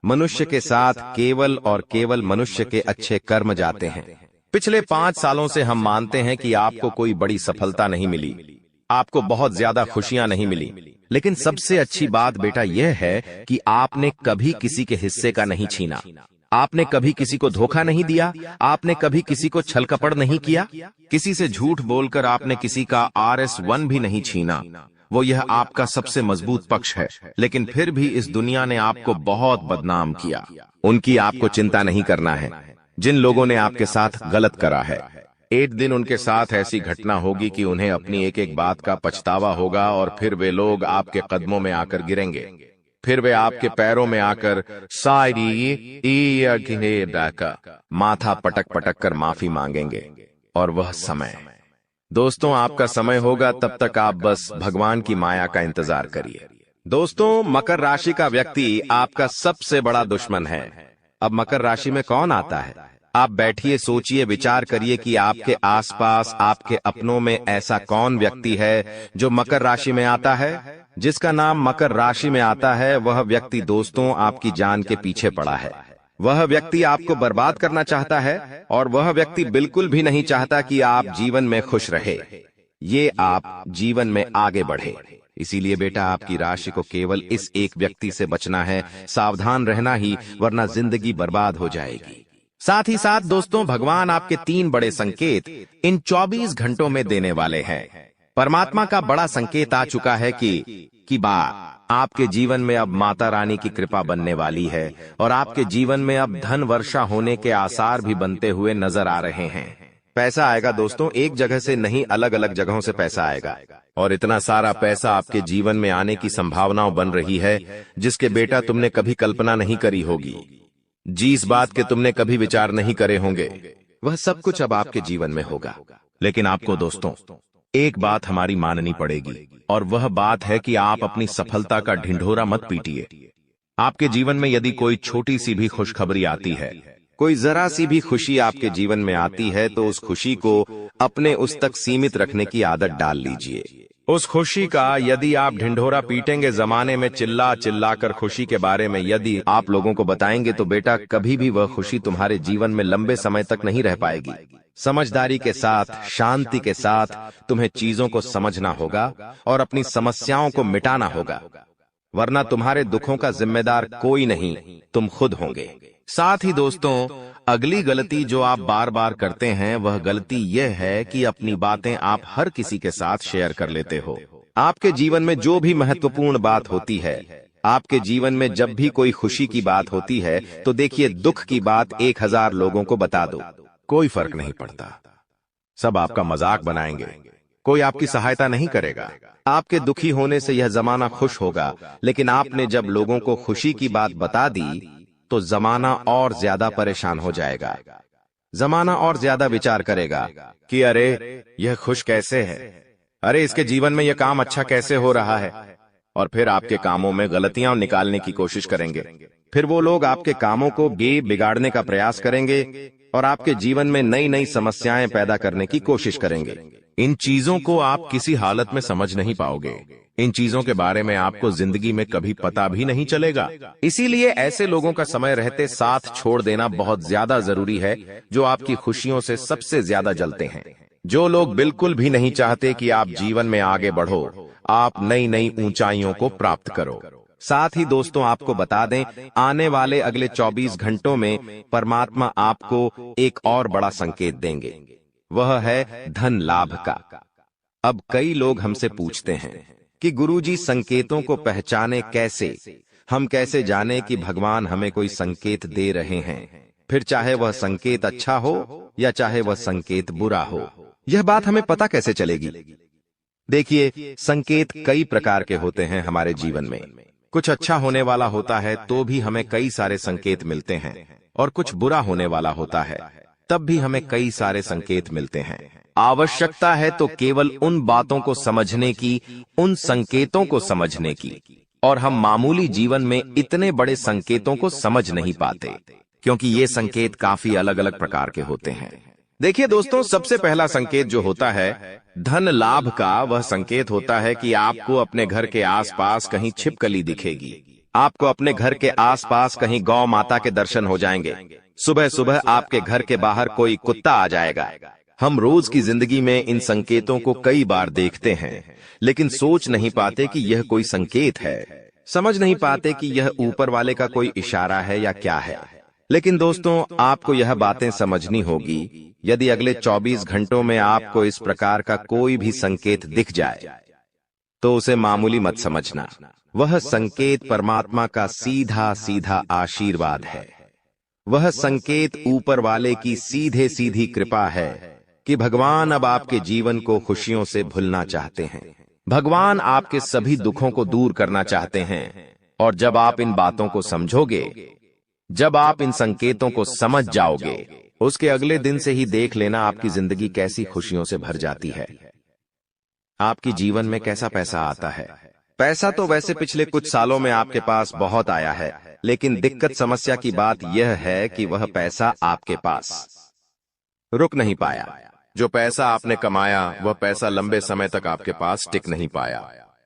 मनुष्य के साथ केवल और केवल मनुष्य के अच्छे कर्म जाते हैं। पिछले 5 सालों से हम मानते हैं कि आपको कोई बड़ी सफलता नहीं मिली, आपको बहुत ज्यादा खुशियां नहीं मिली। लेकिन सबसे अच्छी बात बेटा यह है कि आपने कभी किसी के हिस्से का नहीं छीना, आपने कभी किसी को धोखा नहीं दिया, आपने कभी किसी को छल कपट नहीं किया, किसी से झूठ बोलकर आपने किसी का RS1 भी नहीं छीना। वो यह आपका सबसे मजबूत पक्ष है। लेकिन फिर भी इस दुनिया ने आपको बहुत बदनाम किया। उनकी आपको चिंता नहीं करना है। जिन लोगों ने आपके साथ गलत करा है, एक दिन उनके साथ ऐसी घटना होगी कि उन्हें अपनी एक एक बात का पछतावा होगा, और फिर वे लोग आपके कदमों में आकर गिरेंगे, फिर वे आपके पैरों में आकर सारी माथा पटक पटक कर माफी मांगेंगे। और वह समय। दोस्तों, आपका समय होगा, तब तक आप बस भगवान की माया का इंतजार करिए। दोस्तों, मकर राशि का व्यक्ति आपका सबसे बड़ा दुश्मन है। अब मकर राशि में कौन आता है? आप बैठिए, सोचिए, विचार करिए कि आपके आसपास, आपके अपनों में ऐसा कौन व्यक्ति है जो मकर राशि में आता है। जिसका नाम मकर राशि में आता है, वह व्यक्ति दोस्तों आपकी जान के पीछे पड़ा है। वह व्यक्ति आपको बर्बाद करना चाहता है और वह व्यक्ति बिल्कुल भी नहीं चाहता कि आप जीवन में खुश रहे, ये आप जीवन में आगे बढ़े। इसीलिए बेटा, आपकी राशि को केवल इस एक व्यक्ति से बचना है, सावधान रहना ही, वरना जिंदगी बर्बाद हो जाएगी। साथ ही साथ दोस्तों, भगवान आपके 3 बड़े संकेत इन 24 घंटों में देने वाले हैं। परमात्मा का बड़ा संकेत आ चुका है कि आपके जीवन में अब माता रानी की कृपा बनने वाली है और आपके जीवन में अब धन वर्षा होने के आसार भी बनते हुए नजर आ रहे हैं। पैसा आएगा दोस्तों, एक जगह से नहीं, अलग अलग जगहों से पैसा आएगा और इतना सारा पैसा आपके जीवन में आने की संभावनाएं बन रही है जिसके बेटा तुमने कभी कल्पना नहीं करी होगी। जिस बात के तुमने कभी विचार नहीं करे होंगे, वह सब कुछ अब आपके जीवन में होगा। लेकिन आपको दोस्तों एक बात हमारी माननी पड़ेगी और वह बात है कि आप अपनी सफलता का ढिंढोरा मत पीटिए। आपके जीवन में यदि कोई छोटी सी भी खुशखबरी आती है, कोई जरा सी भी खुशी आपके जीवन में आती है, तो उस खुशी को अपने उस तक सीमित रखने की आदत डाल लीजिए। उस खुशी का यदि आप ढिंढोरा पीटेंगे, जमाने में चिल्ला चिल्ला कर खुशी के बारे में यदि आप लोगों को बताएंगे, तो बेटा कभी भी वह खुशी तुम्हारे जीवन में लंबे समय तक नहीं रह पाएगी। समझदारी के साथ, शांति के साथ तुम्हें चीजों को समझना होगा और अपनी समस्याओं को मिटाना होगा, वरना तुम्हारे दुखों का जिम्मेदार कोई नहीं, तुम खुद होंगे। साथ ही दोस्तों, अगली गलती जो आप बार बार करते हैं, वह गलती यह है कि अपनी बातें आप हर किसी के साथ शेयर कर लेते हो। आपके जीवन में जो भी महत्वपूर्ण बात होती है, आपके जीवन में जब भी कोई खुशी की बात होती है, तो देखिए, दुख की बात 1000 लोगों को बता दो, कोई फर्क नहीं पड़ता। सब आपका मजाक बनाएंगे, कोई आपकी सहायता नहीं करेगा। आपके दुखी होने से यह जमाना खुश होगा, लेकिन आपने जब लोगों को खुशी की बात बता दी तो जमाना और ज्यादा परेशान हो जाएगा। जमाना और ज्यादा विचार करेगा कि अरे यह खुश कैसे है, अरे इसके जीवन में यह काम अच्छा कैसे हो रहा है, और फिर आपके कामों में गलतियां निकालने की कोशिश करेंगे। फिर वो लोग आपके कामों को बिगाड़ने का प्रयास करेंगे और आपके जीवन में नई नई समस्याएं पैदा करने की कोशिश करेंगे। इन चीजों को आप किसी हालत में समझ नहीं पाओगे। इन चीजों के बारे में आपको जिंदगी में कभी पता भी नहीं चलेगा। इसीलिए ऐसे लोगों का समय रहते साथ छोड़ देना बहुत ज्यादा जरूरी है, जो आपकी खुशियों से सबसे ज्यादा जलते हैं। जो लोग बिल्कुल भी नहीं चाहते कि आप जीवन में आगे बढ़ो, आप नई नई ऊंचाइयों को प्राप्त करो। साथ ही दोस्तों, आपको बता दें, आने वाले अगले 24 घंटों में परमात्मा आपको एक और बड़ा संकेत देंगे, वह है धन लाभ का। अब कई लोग हमसे पूछते हैं कि गुरुजी, संकेतों को पहचाने कैसे? हम कैसे जाने कि भगवान हमें कोई संकेत दे रहे हैं, फिर चाहे वह संकेत अच्छा हो या चाहे वह संकेत बुरा हो? यह बात हमें पता कैसे चलेगी? देखिए, संकेत कई प्रकार के होते हैं हमारे जीवन में। कुछ अच्छा होने वाला होता है तो भी हमें कई सारे संकेत मिलते हैं, और कुछ बुरा होने वाला होता है तब भी हमें कई सारे संकेत मिलते हैं। आवश्यकता है तो केवल उन बातों को समझने की, उन संकेतों को समझने की, और हम मामूली जीवन में इतने बड़े संकेतों को समझ नहीं पाते, क्योंकि ये संकेत काफी अलग अलग प्रकार के होते हैं। देखिए दोस्तों, सबसे पहला संकेत जो होता है धन लाभ का, वह संकेत होता है कि आपको अपने घर के आसपास कहीं छिपकली दिखेगी। आपको अपने घर के आसपास कहीं गौ माता के दर्शन हो जाएंगे। सुबह सुबह आपके घर के बाहर कोई कुत्ता आ जाएगा। हम रोज की जिंदगी में इन संकेतों को कई बार देखते हैं, लेकिन सोच नहीं पाते कि यह कोई संकेत है, समझ नहीं पाते कि यह ऊपर वाले का कोई इशारा है या क्या है। लेकिन दोस्तों, आपको यह बातें समझनी होगी। यदि अगले 24 घंटों में आपको इस प्रकार का कोई भी संकेत दिख जाए, तो उसे मामूली मत समझना। वह संकेत परमात्मा का सीधा सीधा आशीर्वाद है। वह संकेत ऊपर वाले की सीधे सीधी कृपा है कि भगवान अब आपके जीवन को खुशियों से भुलना चाहते हैं। भगवान आपके सभी दुखों को दूर करना चाहते हैं। और जब आप इन बातों को समझोगे, जब आप इन संकेतों को समझ जाओगे, उसके अगले दिन से ही देख लेना आपकी जिंदगी कैसी खुशियों से भर जाती है। आपकी जीवन में कैसा पैसा आता है। पैसा तो वैसे पिछले कुछ सालों में आपके पास बहुत आया है, लेकिन दिक्कत समस्या की बात यह है कि वह पैसा आपके पास रुक नहीं पाया। जो पैसा आपने कमाया वह पैसा लंबे समय तक आपके पास टिक नहीं पाया।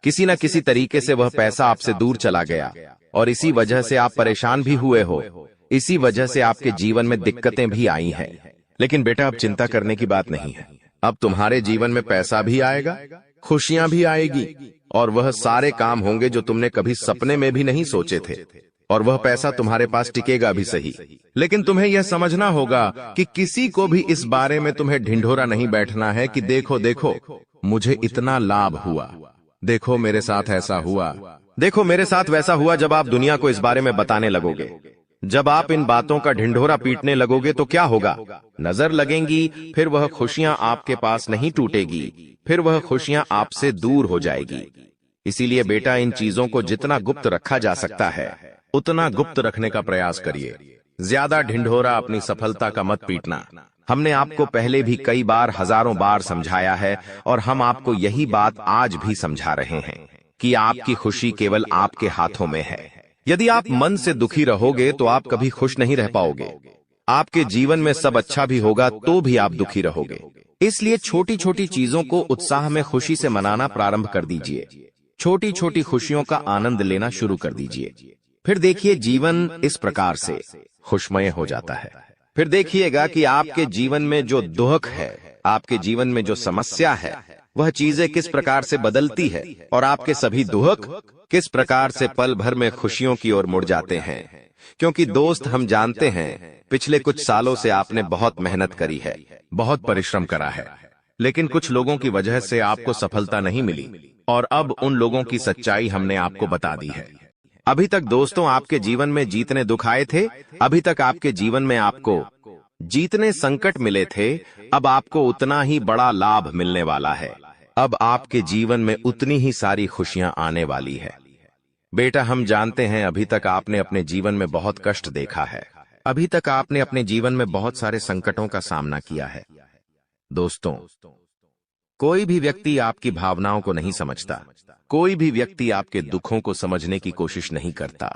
किसी न किसी तरीके से वह पैसा आपसे दूर चला गया और इसी वजह से आप परेशान भी हुए हो। इसी वजह से आपके जीवन में दिक्कतें भी आई हैं। लेकिन बेटा, अब चिंता करने की बात नहीं है। अब तुम्हारे जीवन में पैसा भी आएगा, खुशियां भी आएगी और वह सारे काम होंगे जो तुमने कभी सपने में भी नहीं सोचे थे। और वह पैसा तुम्हारे पास टिकेगा भी सही, लेकिन तुम्हें यह समझना होगा कि किसी को भी इस बारे में तुम्हें ढिंढोरा नहीं बैठना है कि देखो देखो मुझे इतना लाभ हुआ, देखो मेरे साथ ऐसा हुआ, देखो मेरे साथ वैसा हुआ। जब आप दुनिया को इस बारे में बताने लगोगे, जब आप इन बातों का ढिंढोरा पीटने लगोगे तो क्या होगा? नजर लगेंगी, फिर वह खुशियां आपके पास नहीं टूटेगी, फिर वह खुशियां आपसे दूर हो जाएगी। इसीलिए बेटा, इन चीजों को जितना गुप्त रखा जा सकता है उतना गुप्त रखने का प्रयास करिए। ज्यादा ढिंढोरा अपनी सफलता का मत पीटना। हमने आपको पहले भी कई बार, हजारों बार समझाया है और हम आपको यही बात आज भी समझा रहे हैं कि आपकी खुशी केवल आपके हाथों में है। यदि आप मन से दुखी रहोगे तो आप कभी खुश नहीं रह पाओगे। आपके जीवन में सब अच्छा भी होगा तो भी आप दुखी रहोगे। इसलिए छोटी छोटी चीजों को उत्साह में खुशी से मनाना प्रारंभ कर दीजिए। छोटी छोटी खुशियों का आनंद लेना शुरू कर दीजिए। फिर देखिए जीवन इस प्रकार से खुशमय हो जाता है। फिर देखिएगा कि आपके जीवन में जो दुख है, आपके जीवन में जो समस्या है, वह चीजें किस प्रकार से बदलती है और आपके सभी दुख किस प्रकार से पल भर में खुशियों की ओर मुड़ जाते हैं। क्योंकि दोस्त, हम जानते हैं पिछले कुछ सालों से आपने बहुत मेहनत करी है, बहुत परिश्रम करा है, लेकिन कुछ लोगों की वजह से आपको सफलता नहीं मिली और अब उन लोगों की सच्चाई हमने आपको बता दी है। अभी तक दोस्तों आपके जीवन में जितने दुख आए थे, अभी तक आपके जीवन में आपको जितने संकट मिले थे, अब आपको उतना ही बड़ा लाभ मिलने वाला है। अब आपके जीवन में उतनी ही सारी खुशियां आने वाली है। बेटा, हम जानते हैं अभी तक आपने अपने जीवन में बहुत कष्ट देखा है, अभी तक आपने अपने जीवन में बहुत सारे संकटों का सामना किया है। दोस्तों, कोई भी व्यक्ति आपकी भावनाओं को नहीं समझता, कोई भी व्यक्ति आपके दुखों को समझने की कोशिश नहीं करता।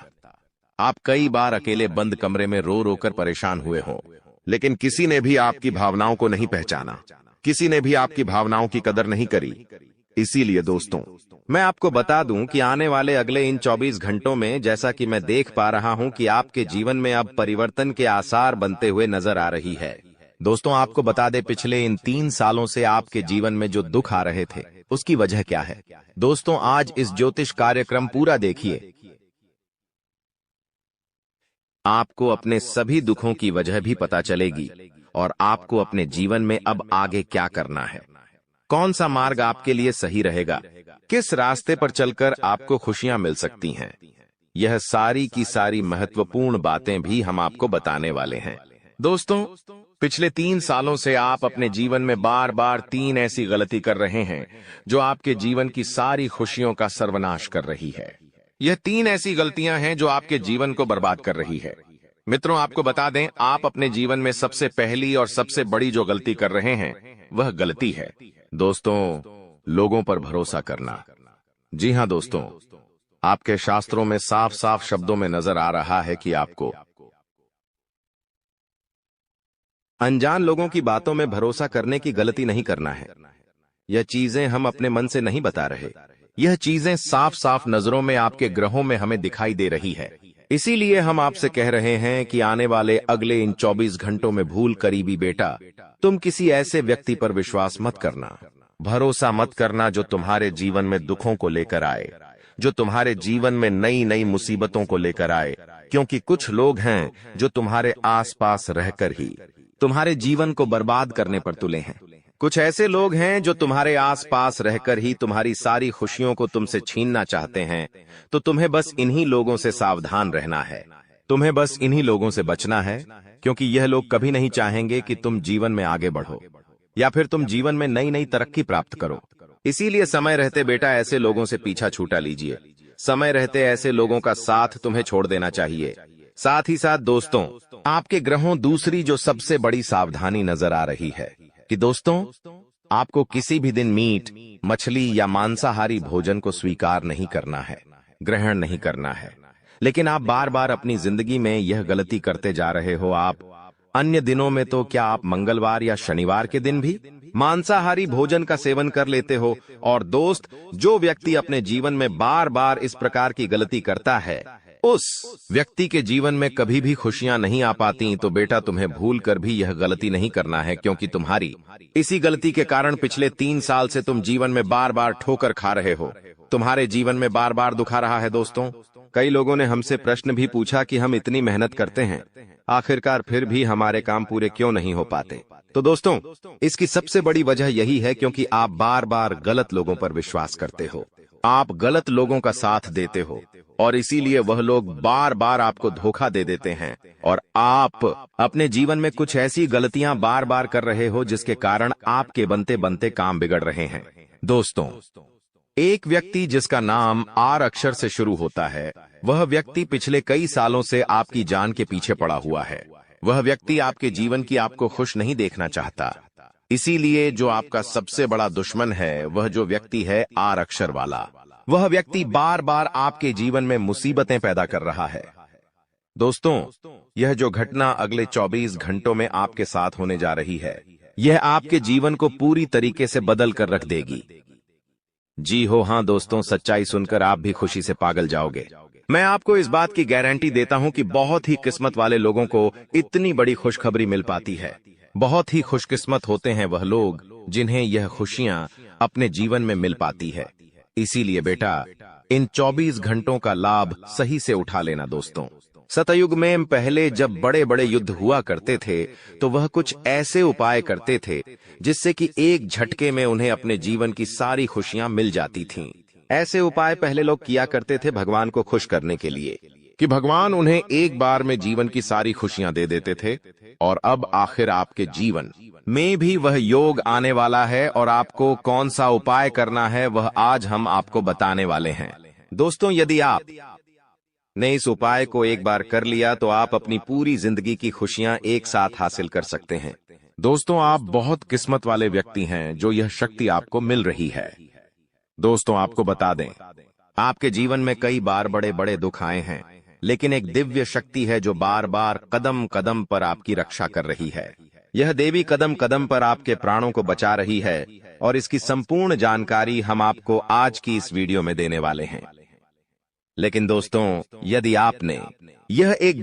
आप कई बार अकेले बंद कमरे में रो रो कर परेशान हुए हों, लेकिन किसी ने भी आपकी भावनाओं को नहीं पहचाना, किसी ने भी आपकी भावनाओं की कदर नहीं करी। इसीलिए दोस्तों, मैं आपको बता दूं कि आने वाले अगले इन 24 घंटों में, जैसा कि मैं देख पा रहा हूं कि आपके जीवन में अब परिवर्तन के आसार बनते हुए नजर आ रही है। दोस्तों, आपको बता दें, पिछले इन 3 सालों से आपके जीवन में जो दुख आ रहे थे, उसकी वजह क्या है? दोस्तों, आज इस ज्योतिष कार्यक्रम पूरा देखिए। आपको अपने सभी दुखों की वजह भी पता चलेगी और आपको अपने जीवन में अब आगे क्या करना है, कौन सा मार्ग आपके लिए सही रहेगा, किस रास्ते पर चलकर आपको खुशियां मिल सकती हैं। यह सारी की सारी महत्वपूर्ण बातें भी हम आपको बताने वाले हैं। दोस्तों, पिछले 3 सालों से आप अपने जीवन में बार बार 3 ऐसी गलती कर रहे हैं जो आपके जीवन की सारी खुशियों का सर्वनाश कर रही है। यह 3 ऐसी गलतियां हैं जो आपके जीवन को बर्बाद कर रही है। मित्रों, आपको बता दें, आप अपने जीवन में सबसे पहली और सबसे बड़ी जो गलती कर रहे हैं वह गलती है दोस्तों, लोगों पर भरोसा करना। जी हां दोस्तों, आपके शास्त्रों में साफ साफ शब्दों में नजर आ रहा है कि आपको अनजान लोगों की बातों में भरोसा करने की गलती नहीं करना है। यह चीजें हम अपने मन से नहीं बता रहे, यह चीजें साफ साफ नजरों में आपके ग्रहों में हमें दिखाई दे रही है। इसीलिए हम आपसे कह रहे हैं कि आने वाले अगले इन 24 घंटों में भूल करीबी बेटा, तुम किसी ऐसे व्यक्ति पर विश्वास मत करना, भरोसा मत करना जो तुम्हारे जीवन में दुखों को लेकर आए, जो तुम्हारे जीवन में नई नई मुसीबतों को लेकर आए। क्योंकि कुछ लोग हैं जो तुम्हारे आसपास रहकर ही तुम्हारे जीवन को बर्बाद करने पर तुले हैं। कुछ ऐसे लोग हैं जो तुम्हारे आसपास रहकर ही तुम्हारी सारी खुशियों को तुमसे छीनना चाहते हैं। तो तुम्हें बस इन्हीं लोगों से सावधान रहना है, तुम्हें बस इन्हीं लोगों से बचना है, क्योंकि यह लोग कभी नहीं चाहेंगे कि तुम जीवन में आगे बढ़ो या फिर तुम जीवन में नई नई तरक्की प्राप्त करो। इसीलिए समय रहते बेटा ऐसे लोगों से पीछा छूटा लीजिए। समय रहते ऐसे लोगों का साथ तुम्हें छोड़ देना चाहिए। साथ ही साथ दोस्तों, आपके ग्रहों दूसरी जो सबसे बड़ी सावधानी नजर आ रही है कि दोस्तों, आपको किसी भी दिन मीट, मछली या मांसाहारी भोजन को स्वीकार नहीं करना है, ग्रहण नहीं करना है। लेकिन आप बार बार अपनी जिंदगी में यह गलती करते जा रहे हो। आप अन्य दिनों में तो क्या आप मंगलवार या शनिवार के दिन भी मांसाहारी भोजन का सेवन कर लेते हो। और दोस्त, जो व्यक्ति अपने जीवन में बार बार इस प्रकार की गलती करता है, उस व्यक्ति के जीवन में कभी भी खुशियां नहीं आ पाती। तो बेटा, तुम्हें भूल कर भी यह गलती नहीं करना है, क्योंकि तुम्हारी इसी गलती के कारण पिछले 3 साल से तुम जीवन में बार बार ठोकर खा रहे हो, तुम्हारे जीवन में बार बार दुखा रहा है। दोस्तों, कई लोगों ने हमसे प्रश्न भी पूछा कि हम इतनी मेहनत करते हैं, आखिरकार फिर भी हमारे काम पूरे क्यों नहीं हो पाते। तो दोस्तों, इसकी सबसे बड़ी वजह यही है क्योंकि आप बार बार गलत लोगों पर विश्वास करते हो, आप गलत लोगों का साथ देते हो, और इसीलिए वह लोग बार बार आपको धोखा दे देते हैं, और आप अपने जीवन में कुछ ऐसी गलतियां बार बार कर रहे हो जिसके कारण आपके बनते बनते काम बिगड़ रहे हैं। दोस्तों, एक व्यक्ति जिसका नाम आर अक्षर से शुरू होता है, वह व्यक्ति पिछले कई सालों से आपकी जान के पीछे पड़ा हुआ है। वह व्यक्ति आपके जीवन की आपको खुश नहीं देखना चाहता। इसीलिए जो आपका सबसे बड़ा दुश्मन है, वह जो व्यक्ति है आर अक्षर वाला, वह व्यक्ति बार बार आपके जीवन में मुसीबतें पैदा कर रहा है। दोस्तों, यह जो घटना अगले 24 घंटों में आपके साथ होने जा रही है, यह आपके जीवन को पूरी तरीके से बदल कर रख देगी। जी हो, हाँ दोस्तों, सच्चाई सुनकर आप भी खुशी से पागल जाओगे। मैं आपको इस बात की गारंटी देता हूं कि बहुत ही किस्मत वाले लोगों को इतनी बड़ी खुशखबरी मिल पाती है। बहुत ही खुशकिस्मत होते हैं वह लोग जिन्हें यह खुशियां अपने जीवन में मिल पाती है। इसीलिए बेटा, इन 24 घंटों का लाभ सही से उठा लेना। दोस्तों, सतयुग में पहले जब बड़े बड़े युद्ध हुआ करते थे, तो वह कुछ ऐसे उपाय करते थे जिससे कि एक झटके में उन्हें अपने जीवन की सारी खुशियां मिल जाती थीं। ऐसे उपाय पहले लोग किया करते थे भगवान को खुश करने के लिए, कि भगवान उन्हें एक बार में जीवन की सारी खुशियां दे देते थे। और अब आखिर आपके जीवन में भी वह योग आने वाला है, और आपको कौन सा उपाय करना है वह आज हम आपको बताने वाले हैं। दोस्तों, यदि आप ने इस उपाय को एक बार कर लिया तो आप अपनी पूरी जिंदगी की खुशियां एक साथ हासिल कर सकते हैं। दोस्तों, आप बहुत किस्मत वाले व्यक्ति हैं जो यह शक्ति आपको मिल रही है। दोस्तों, आपको बता दें, आपके जीवन में कई बार बड़े बड़े दुख आए हैं, लेकिन एक दिव्य शक्ति है जो बार बार कदम कदम पर आपकी रक्षा कर रही है। यह देवी कदम कदम पर आपके प्राणों को बचा रही है, और इसकी संपूर्ण जानकारी हम आपको आज की इस वीडियो में देने वाले हैं। लेकिन दोस्तों, यदि आपने यह एक